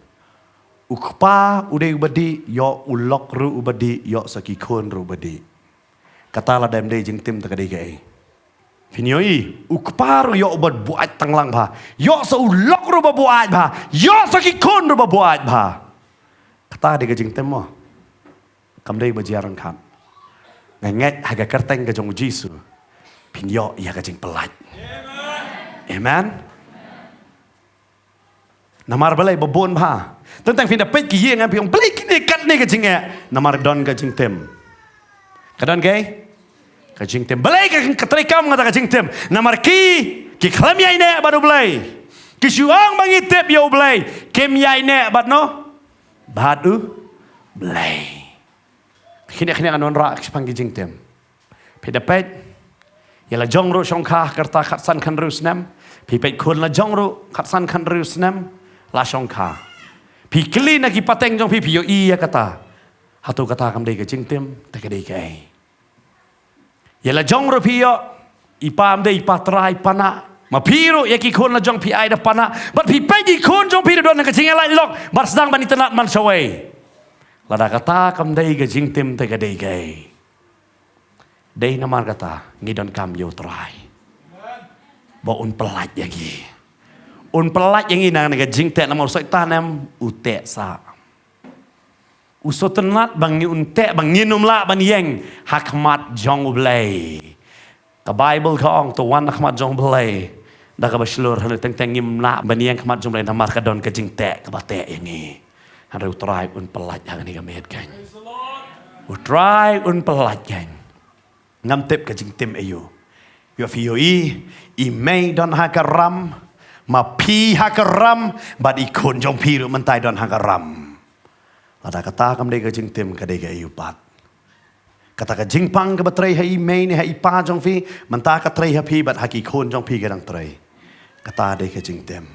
Ukpa ude ubadi yo ulok ru ubadi yo sakikon ru ubadi. Kata la dem de jing tem takade kai. Finioi ukparu yo buat tanglang ba yo so ulok ru buat ba yo so kikon ru buat ba kata de gajing temo kam dei bajarang kam ngai haga kerteng ga jong Jesu pin yo ya gajing pelat amen namar balai babon ba tentang finda pet ki yeng am piong balik ni kat ni gajing namar don gajing tem kadon gay kajing tem balai ka katrikam ngata kajing tem namar ki klam yai ne baru balai ki suang bangi tep yo balai kem yai ne bat no badu balai kini anon ra kipang kajing tem pedapet yala jongro shongkha karta khatsan khan ru snam pi pet khun la jongro khatsan khan ru snam la shongkha pi kli na ki pateng jong pi yo i ya kata hatu kata kam dei kajing tem ta kadei kai Yala jong ro pio ipam de ipatrai pana ma piro ya ki kon la jong pi ai da pana but pi pe di kon jong pi don ka jinga lai lok but sedang banitenat man sawai la da kata kam dei ga jing tim te ga dei gai dei namar kata ngidon kam yo trai bo un pelat yagi un pelat yang ina ga jing te namor soi tanam ute sa usotenat bang unte bang nginum la ban yeng hakmat jong blay ka Bible ka ong to wan hakmat jong blay da ka baslur hal teng teng ngim la ban yeng hakmat jong blay namar ka don ka jing te ka bate yangi haru try un pelat yang ni ka met kan try un pelat kan ngam tep ka jing tim ayo yo fio i may don hakaram ma pi hakaram bad ikon jong pi ru mentai don hakaram Lada kata kam dei ka jing tim ka dei ka ayupat. Kata ka jing pang ka batray hai main hai pa jong fi manta ka tray ha pi bat haki khon jong pi ka dang tray. Kata dei ka jing tim.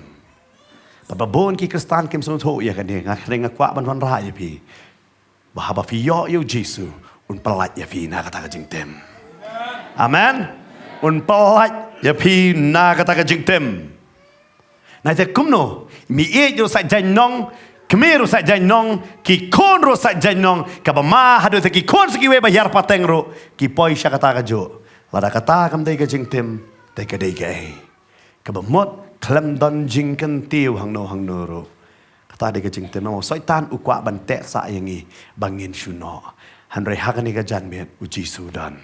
Babon ki Kristan kem sun tho ya ka ni nga ring kwa ban wan ra ya pi. Ba ba fi yo Jesu un pelat ya fi na kata ka jing tim. Amen. Unpelaj ya pi na kata ka jing tem. Na te kumno mi e yo sa janong kemero sa janong ki konro sa janong ka ba ma hado te ki kon sa ki we ba yar pateng ro ki poi sya kata ka jo. Lada kata kam te ka jing tem te ka dei ka e. Ka ba mot klam don jing kan tiu hang no ro. Kata de ka jing tem mo soitan ukwa ban te sa yangi bangin shuno. Hanre hakani ka jan met uji sudan.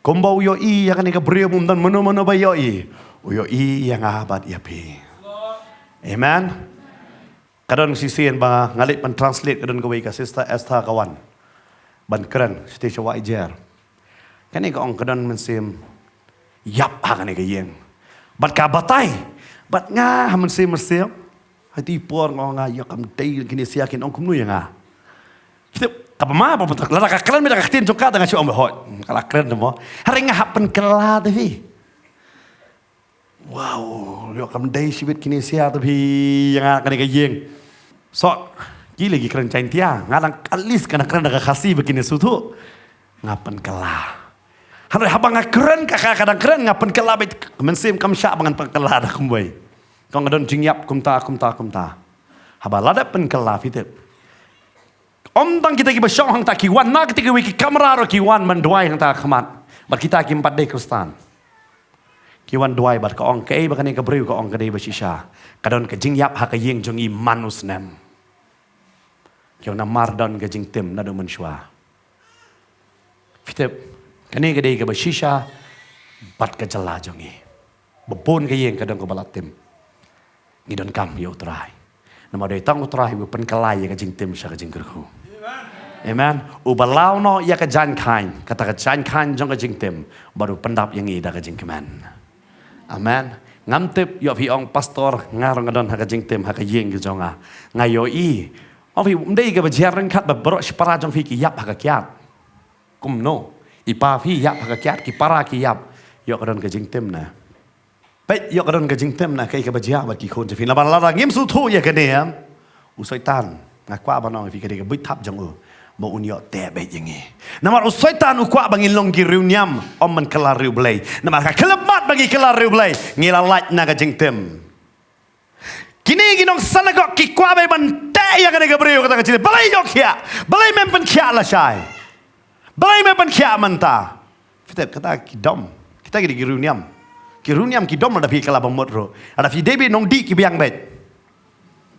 Kumbau yo i yang ka brio mum dan mano ba yo i. Uyo i yang abat ya pi. Amen. Kadon sisian ba ngalit man translate kadon ka ka sister Esther kawan. Ban keren station wa ijer. Kani ka ong kadon man sim yap hakani ka yeng. Bat ka batai. Bat nga man sim sim. Hati por nga yo kam dei kini siakin ong kumnu yang a. Kita kapama apa betul? Lada keren beda katin juga dengan si om behot. Kalau keren demo. Hari ngahapen kela tapi. Wow, yo kam dei sibit kini sia tapi yang akan dikajeng. So, gila lagi keren cain tia. Ngadang alis kana keren dah kasih begini sutu. Ngapen kela. Hari habang keren kakak kadang keren ngapen kela bet mensim kam syak bangan pengkela dah kumbai. Kau ngadon jingyap kumta. Haba lada pengkela fitip. Om tang kita kiba syong hang tak kiwan na ketika wiki kamera ro kiwan menduai hang tak khamat. Bat kita ki 4 day Kristan. Kiwan duai bat ka ong kei bakani ka briu ka ong ka dei basisha. Kadon ka jing yap ha ka yeng jong i manus nem. Kiwan na mardon ka jing tim na do menshwa. Fitep kani ka dei ka basisha bat ka jala jong i. Bebon ka yeng kadon ka balatim. Ngidon kam yo trai. Nama dei tang utrai bu pen kalai ka jing tim sha ka jing kerku. Amen. Ubalau no ya ka jan kain. Kata ka jan kain jong ka jing tim. Baru pendap yang i da ka jing kemen. Amen. Ngam tip yo pi ong pastor ngarong adon ha ka jing tim ha ka yeng ka jonga. Ngayo i. Ofi mdei ka bajaran kat ba bro spara jong fi ki yap ha ka kiat. Kum no. Ipa fi yap ha ka kiat ki para ki yap. Yo ka don ka jing tim na. Pet yo ka don ka jing tim na kai ka bajia ba ki khon je fi na ba la ngim su thu ya ka ne am. Usaitan ngakwa ba no fi ka de ka bit thap jong mau unyo tebe jengi. Namar usaitan ukwa bangin long ki riu nyam om man kelar riu belai. Namar ka kelemat bagi kelar riu belai ngila laj na ka jing tim. Kini ginong sana kok ki kwa bay ban te ya ka de ka briu kata ka cile. Balai yo kia. Balai men pen kia la syai. Balai men pen kia manta. Fitep kata ki dom. Kita ki riu nyam. Ki riu nyam ki dom ada fi kala bamot ro. Ada fi debi nong di ki biang bet.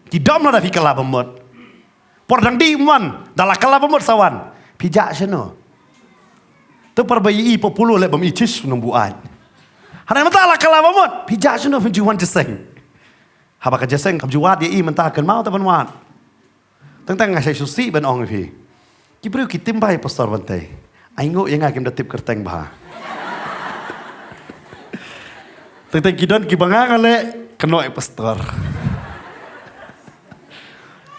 Ki dom ada fi kala bamot. Pordang di man dalam kala bamot sawan. Pijak seno. Tu perbayi populu le bam icis nong buat. Hana mata la kala bamot. Pijak seno penjuan jeseng. Haba ka jeseng kam juat dia menta kan mau tapan wan. Tentang ngasai susi ben ong fi. Ki bru ki timbai pastor bantai. Aingo yang akim datip kerteng bah. Tentang kidon ki bangang le kenoi pastor.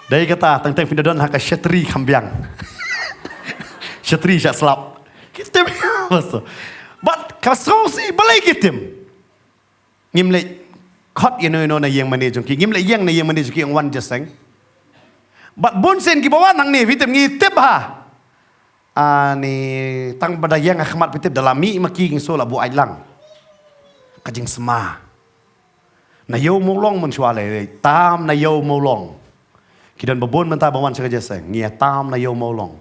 Dari kata tentang pindadon haka syatri kambiang. Syatri syak selap. Kita masuk. But kasausi balai kitim. Ngimle khot yeno na yang mane jong ki ngimle yang na yang mane jong ki ang wan jaseng. But bonsen ki bawa nang ni vitim ngitip ha. Ani tang pada yang akhmat vitip dalam mi maki ngso la bu ai lang. Kajing sema. Na yo molong mun swale tam na yo molong. Kidan babon menta bawan sa jaseng ngia tam na yo molong.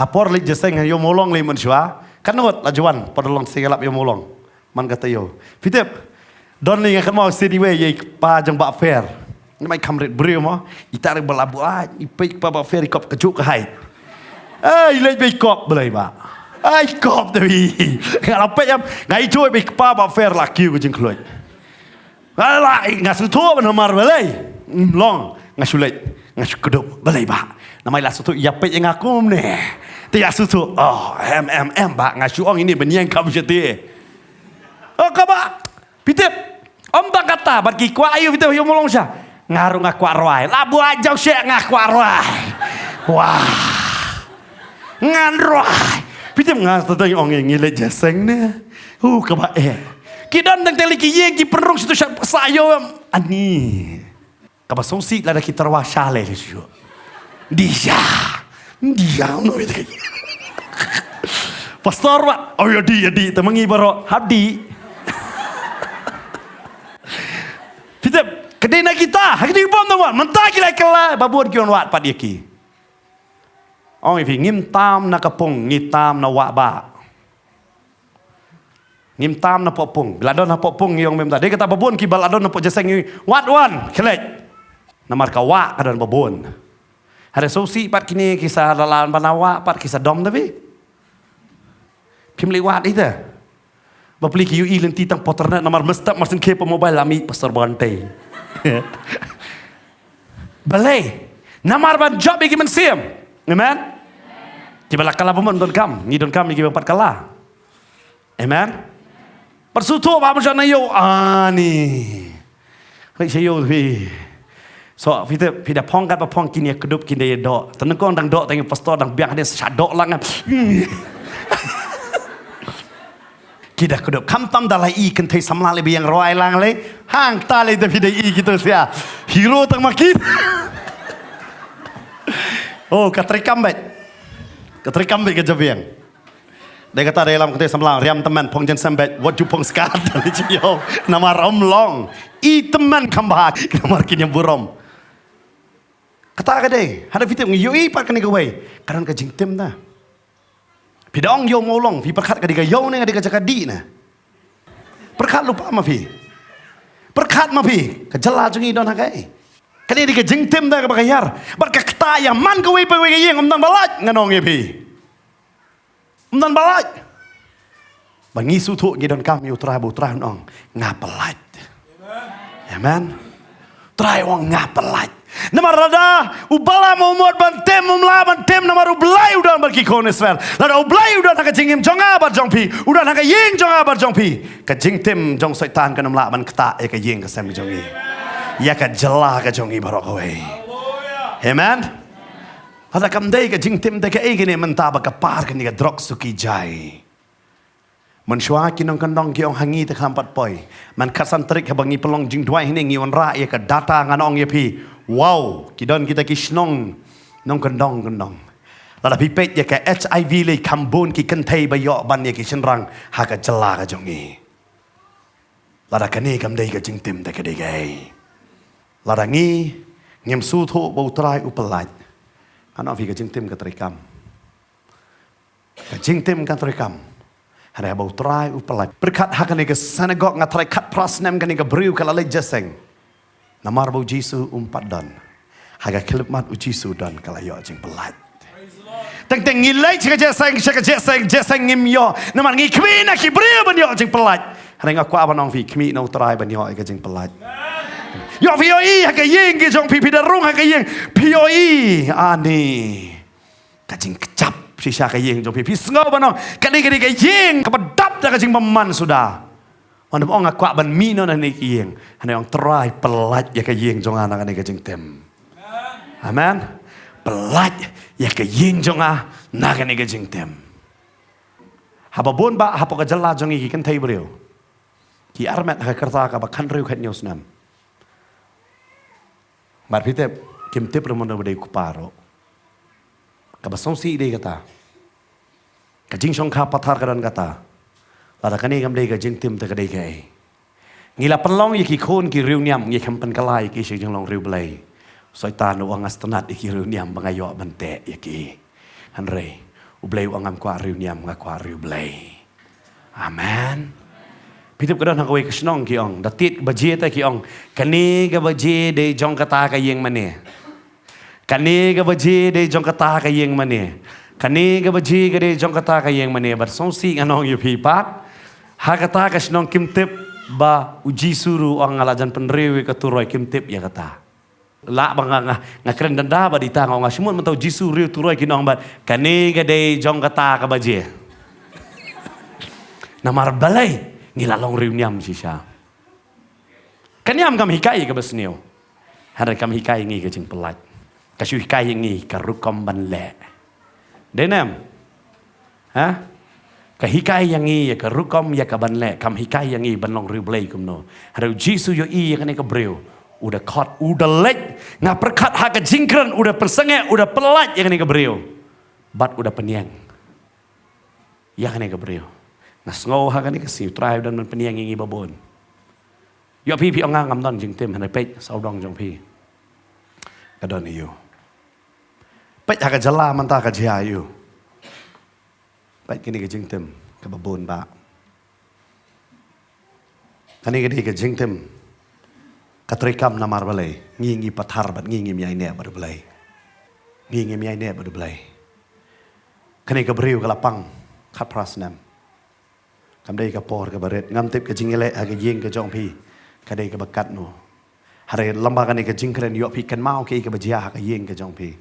Hapor li jaseng yo molong li mun swa. Kanot lajuan padolong sigalap yo molong. Man kata yo. Vitip don li ngakan mau city way ye pa jang ba fair. Ni mai kamret brio mo. Itar balabu ipik pa ba fair kop kejuk ke hai. Ai le be kop belai ba. Ai kop tapi. Kalau pe am ngai chui be pa ba fair la kiu ke jing kloi. Ai ngasu tu ban mar belai. Long ngasulet ngasukudup balai ba namai la sutu ya pe yang aku ne tia sutu oh ba ngasu ong ini benyang kam jete oh kaba pitep om tak kata bagi kwa ayu pitep yo molong sya ngaru ngaku arwai labu ajau syek ngaku arwai wah ngan rwai pitep ngas tadai ong ngile jaseng ne kaba kidan dang teli ki yeng ki perung situ sayo ani kaba sonsi lada kita rawa shale lesyo. Dia no itu. Pastor wat, oh yadi temangi baro habdi. Kita kedena kita, hak di pom tawat, mentah kila kala babuan kion wat pad yaki. Ong ipi ngim tam na kapung, ngim tam na wa ba. Ngim tam na popung, biladon na popung yung memta. Dia kata babuan ki baladon na po jaseng wat wan, kelek. Namar ka wa kadon babuan. Ada sosi pat kini kisah lalan banawa pat kisah dom tapi. Kim lewat itu. Bapli ki yu ilin titang poterna namar mestap marsin ke mobile lami pastor bantai. Balai. Namar ban job iki mensiam. Amen. Tiba kala pemon don kam, ni don kam iki empat kala. Amen. Persutu apa macam yo ani. Hai sayo vi. So kita pongkat pa pong kini kedup kini dok. Tenengkong dang dok tengok pastor dang biang dia sadok langan. Kita kedok kamtam dalai i kentai samla lebih yang roai lang le hang tali tapi dai i gitu sia hero tang makin oh katrikam bet ke jabiang dia kata dalam kentai samla riam teman pong jen sambet what you pong skat dari cio nama rom long i teman kambah nama kini burom kata kadai ada fitur ngiyo i pat kani kawai karan ka jingtem dah Pidong yo molong, pi perkat kadika yo ne kadika cakadi na. Perkat lupa ma pi. Perkat ma pi, kejela jungi don hakai. Kani dika jengtem da ka bakayar. Bar ka kta yang man ka we pa we yeng umdan balat nganong ye pi. Umdan balat. Bangi sutu gidon kami utra nong ngapelat. Amen. Try wong ngapelat. Namar rada ubala momot bantem bantem namar ublai udan barki konesver lada ublai udan haka jingim jonga bar jongpi udan haka yeng jonga bar jongpi ka jingtem jong setan ka namla ban kta e ka yeng ka sem jongi ya ka jela ka jongi barok we amen hada kam dei ka jingtem de ka egene mentaba ka par ka ni ka drok suki jai man shwa kinong kandong ki ong hangi te khampat poi man khasan trik habangi pelong jing dwai hine ngi wan ra ya ka data nganong ye pi wow kidon kita kisnong nong kandong lada pipet ya ka HIV le kambon ki kentai bayo ban ya ki senrang ha ka jela ka jongi lada kani kam dei ka jingtim te ka dei gai lada ngi ngem su tho bau trai upalat ano vi ka jingtim ka trikam ka trikam Hari abau try upalat. Berkat hak ni ke sanagok ngatrai kat prasnem kan ni ke beriu kalau lej jaseng. Namar bau Jisu umpat dan. Haga kelipmat ujisu dan kalau yo jeng pelat. Teng ngilai cek jaseng ngim yo. Namar ngi kmi nak ki beriu ban yo jeng pelat. Hari ngaku apa nong fi kmi no try ban yo ke jeng pelat. Yo fi yo i haga yeng ke jong pi darung haga yeng pi yo i ani. Kajing kecap. Sisa kayeng jom pipi sengau banong kadi kayeng kepedap dah kajing peman sudah. Mana orang akuak ban mino nani kayeng. Hanya orang terai pelat ya kayeng jong anak kani kajing tem. Amen. Pelat ya kayeng jong anak kani kajing tem. Haba bon ba hapa kajala jong iki kan tai beriu. Ki armet ha kerta ka ba kan riu khat news nam. Bar pite kim tip remon bade kuparo. Kabasong si ide kata. Kajing song ka pathar kadan kata. Lada kani kam dei kajing tim te kadei kai. Ngila penlong yaki khon ki riu niam ngi kampan kalai ki sing long riu blai. Soitan uang astanat iki riu niam bangayo bante yaki. Hanrei ublai uang am kwa riu niam ngakwa riu blai. Amen. Pitip kadan hakawe kasnong ki ong datit baje ta ki ong kani ka baje de jong kata ka yeng mane. Kani ka baji de jong kata ka yeng mane. Kani ka baji ka de jong kata ka yeng mane. Bar song si anong yu pipat. Ha kata ka sinong kimtip ba uji suru ang ngalajan penrewe ka turoy kimtip ya kata. La bang nga keren danda ba dita nga simon mentau jisu riu turoy kinong ba. Kani ka de jong kata ka baji. Namar balay ngilalong riu niam sisya. Kaniam kam hikai ka basniyo. Hada kam hikai ngi ka jing pelat. Kasih kai ngi karukom ban le. Denam. Ha? Kahikai yang ngi ya karukom ya ka ban le. Kam hikai yang ngi ban long riu blai kumno. Haru Jisu yo i ya kane ka breu. Udah kot, udah lek. Nga perkat ha ka jingkran, udah persenge, udah pelat ya kane ka breu. Bat udah peniang. Ya kan ke brio. Ngas ngau ha kan ke siu trai dan man peniang ngi babon. Yo pi ong ngam don jing tim han pe sau dong jong pi. Ka don yu. Pe ha ka jala man ta ka jia yu. Pe kini ke jing tim ka babon ba. Kani ke di ke jing tim. Katrikam namar balai. Ngi pathar bat ngi mi ai ne bar balai. Ngi mi ai ne bar balai. Kani ke brio ka lapang khat prasnam. Kam dei ka por ka baret ngam tip ka jingele ha ka yeng ka jong pi ka dei ka bakat no hare lamba ka ne ka jing kren yo pi kan mau ke ka bajia ha ka yeng ka jong pi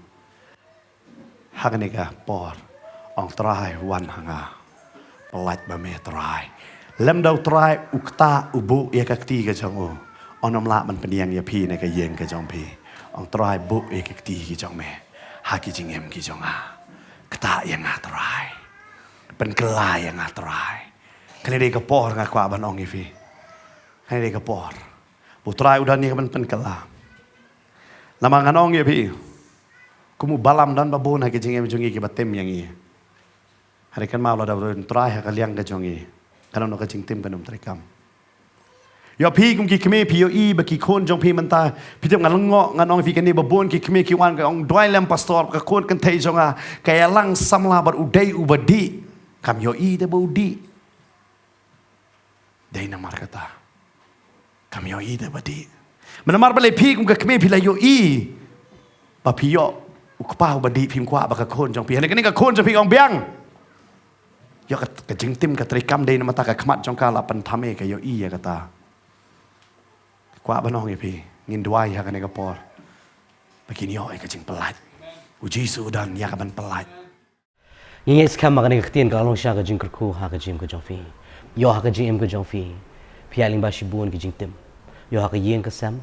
ha ka ne ka por ong trai wan hanga pelat ba me trai lem dau trai ukta ubu ya ka ti ka jong o onom la man peniang ya pi ne ka yeng ka jong pi ong trai bu ya ka ti ki jong me ha ki jing em ki jong a kta yang a trai pen kelai yang a trai kani dei ka por nga kwa ban ong ifi kani dei ka por putrai udan ni kan pen kala lamangan ong ye pi kumu balam dan babon ha ke jingem jongi ke batem yang i hari kan mau la da trai ha ka liang ka jongi kan no ka jing tim kan um trekam yo pi kum ki kme pi yo i ba ki khon jong pi man ta pi tem ngan ngo ngan ong fi kan ni babon ki kme ki wan ka ong dwai lem pastor ka khon kan thei jonga ka lang samla bar udai ubadi kam yo i de bodi dai na markata kam yo i de badi menamar bale pi kum ka kme pi la yo i ba pi yo ukpa ubadi phim kwa ba ka khon jong pi ne kan ni ka khon jong pi ong biang yo ka jing tim ka trikam dai na mata ka khmat jong ka la pan thame ka yo i ya kata kwa ba nong ye pi ngin dwai ha ka ne ka por begini yo ka jing pelat uji su dan ya ka ban pelat Yes, kam magani khtien ka long sha ka jing ku ha ka jim ka jong fi. Yo ha ka jim ka jong fi. Pialing ba shibun ki jing tim. Yo ha ka yeng ka sam.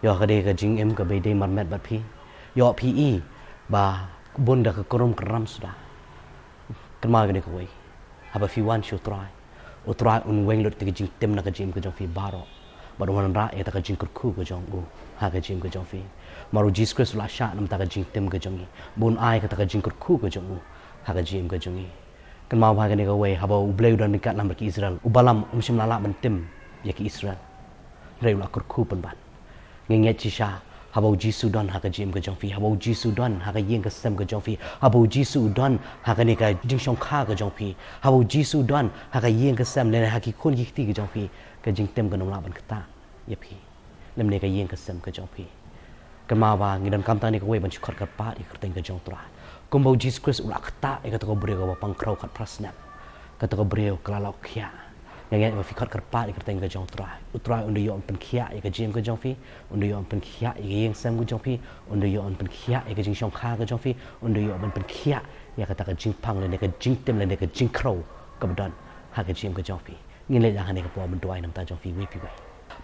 Yo ha ka de ka jing em ka be de mar met bat pi. Yo pi I ba bun da ka korom kram suda. Kan ma gani ka wei. Ha ba fi wan shu try. O try un weng lot ka jing tim na ka jim ka jong fi baro. Ba wan ra e ta ka jing ku ka jong u. Ha ka jim ka jong fi. Maru Jesus Christ la sha nam ta ka jing tim ka jong I. Bun ai ka ta ka jing ku ka jong u. Haga jim ka jungi kan mau haga ne ka we haba ubleu dan dekat lam ki Israel ubalam umsim lala bentim ya ki Israel reu la kurku pen ban ngenget chi sha haba jisu don haga jim ka jong fi haba jisu don haga yeng ka sem ka jong fi haba jisu don haga ne ka jing shong kha ka jong fi haba jisu don haga yeng ka sem le ha ki khon ki ti ka jong fi ka jing tem ka nom la ban kata ya phi lem ne ka yeng ka sem ka jong fi kan mau ba ngidan kam ta ne ka we ban chkhot ka pa I kerteng ka jong tra Kumbo Jesus Christ ulak kata kata ko brio ka pang krau kat prasnap kata ko brio kala kia yang fi khat karpa I kerteng ka jong tra utrai undu yo pen kia ka jim ka jong fi undu yo pen kia yeng sam ka jong fi undu yo pen kia ka jing shong kha ka jong fi undu yo pen kia ya kata ka jing pang le ne ka jing tem le ne ka jing krau ka bdan ha ka jim ka jong fi ngin le ja ne ka po ban tuai nam ta jong fi wi pi wi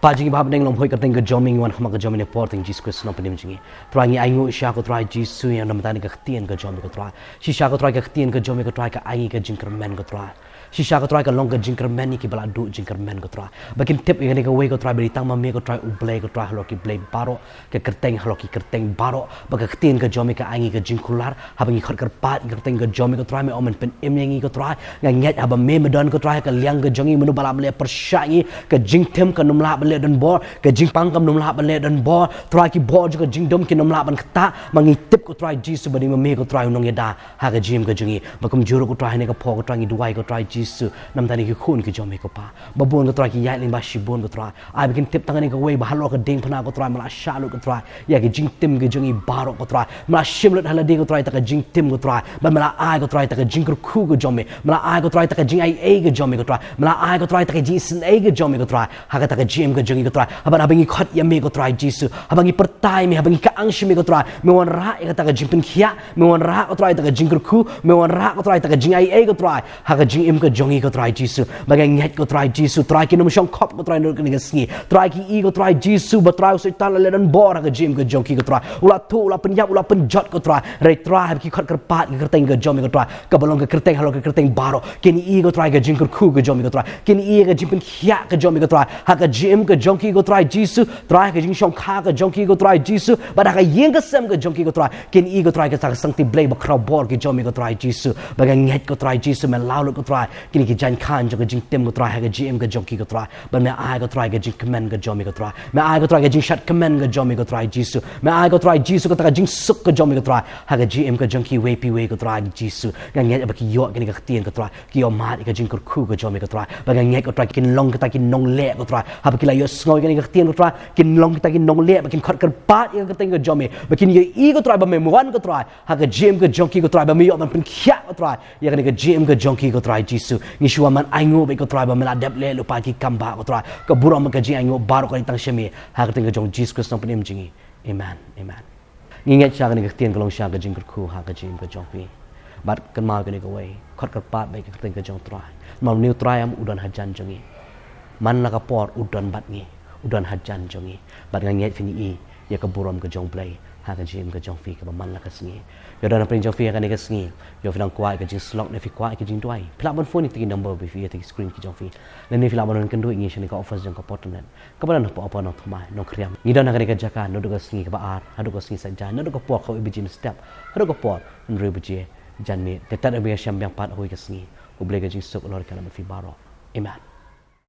pa jingi bab deng long phoi kerteng ka joming wan khama ka joming porting Jesus Christ no penim jingi trai ngi aingu sha ko trai Jesus yang nam ta ni ka htien ka joming ka trai shi sha ko trai ka htien ka joming ka trai ka ai ka jing kermen ka trai shi sha ko trai ka long ka jing kermen ni ki bala du jing kermen ka trai bakin tip ngani ka we ka trai beri tang ma me ka trai u blay ka trai halo ki blay baro ka kerteng halo ki kerteng baro ba ka htien ka joming ka ai ka jing kular ha bangi khot kerpat kerteng ka joming ka trai me omen pen em ngi ka trai ngat ha ba me medon ka trai ka liang ka jongi menu bala le persai ka jing tem ka num la le dan bor ka jing pang kam nom la ban le dan bor try ki bor juga jing dom ki nom la ban kata mangi tip ko try Jesus bani me ko try nong yada ha ka jim ka jungi bakum juru ko try ne ka po ko try ngi duai ko try Jesus nam tani ki khun ki jome ko pa babon ko try ki yai ling ba shibon ko try ai bikin tip tangani ka we ba halo ka ding phana ko try mala shalu ko try ya ki jing tim ki jungi baro ko try mala shimlut hala de ko try ta ka jing tim ko try ba mala ai ko try ta ka jing ku ko jome mala ai ko try ta ka jing ai ko jome ko try mala ai ko try ta ka jing ai ko jome ko try ha ka ta ka jim ka jungi ko try haban abangi khot ya me ko try Jesus habangi pertai me habangi ka angshi me ko try me wan ra ka ta ka jing pen khia me wan ra ko try ta ka jing ku me wan ra ko try ta ka jing ai ko try ha ka jing im ka jongi ko try Jesus bagai ngat ko try Jesus try ki nom shong khop ko try no ka ngi try ki I ko try Jesus ba try setan le dan bor ka jim ka jongi ko try ula tu ula pen yap ula pen jot ko try re try ki khot kerpat ki kerteng ka jomi ko try ka balong ka kerteng halo ka kerteng baro kini I ko try ka jing ku ka jomi ko try kini I ka jing pen khia ka jomi ko try ha ka jim jim ke jongki go try jisu try ke jing shong kha ke jongki go try jisu bada ka yeng ke sem ke jongki go try kin i go try ke sa sang ti blay ba kraw bor ke jomi go try jisu ba ga nget go try jisu men law go try kin ki jan khan jo ke jing tem go try ke jim ke jongki go try ba me ai go try ke jing command ke jomi go try me ai go try ke jing shat command ke jomi go try jisu me ai go try jisu ko ta jing suk ke jomi go try ha ke jim ke jongki we pi we go try jisu ga nget ba ki yo ke ni ka tien go try ki yo mat ke jing ku ke jomi go try ba ga nget go try kin long ke ta kin nong le go try ha ba ki la yo snoi ke ni ka tien go try kin long ke ta kin nong le ba kin khot ke pat ke ting ke jomi ba kin ye i go try ba me wan go try ha ke jim ke jongki go try ba me yo man pin khya go try ya ke ni ke jim ke jongki go try jisu ni shua man ai ngo be go try ba me la dep le lu pa ki kamba go try ka buro ma ke jing ai ngo bar ko ni tang shemi ha ke ting ke jong jisu Christ nong pin jingi amen amen ngi nget cha ke ni ke tien ke long sha ke jing ku ha ke jim ke jongpi bat kan ma ke ni ke wei khot ke pat be ke ting ke jong try mau new try am udon hajan jongi man la ka por udon bat ngi udon hajan jongi bat nget fini i ya ke burom ke jong play ha ke jim ke jong fi ke man la ke sngi yo dan prin jong fi ka ni ke sngi yo finang kwai ke jing slok ne fi kwai ke jing duai pla bon phone ti number bi fi ti screen ke jong fi le ni fila bon kan du ngi shini ka offers jong ka potnet ka ban po apa no thmai no kriam ni dan ka ni ke jaka no do ka sngi ka ba ar ha do ka sngi sa jan no do ka por ka bi jin step ha do ka por nri bi je jan me te ta be sham yang pat hoi ke sngi u ble ke jing sok lor ka na fi baro amen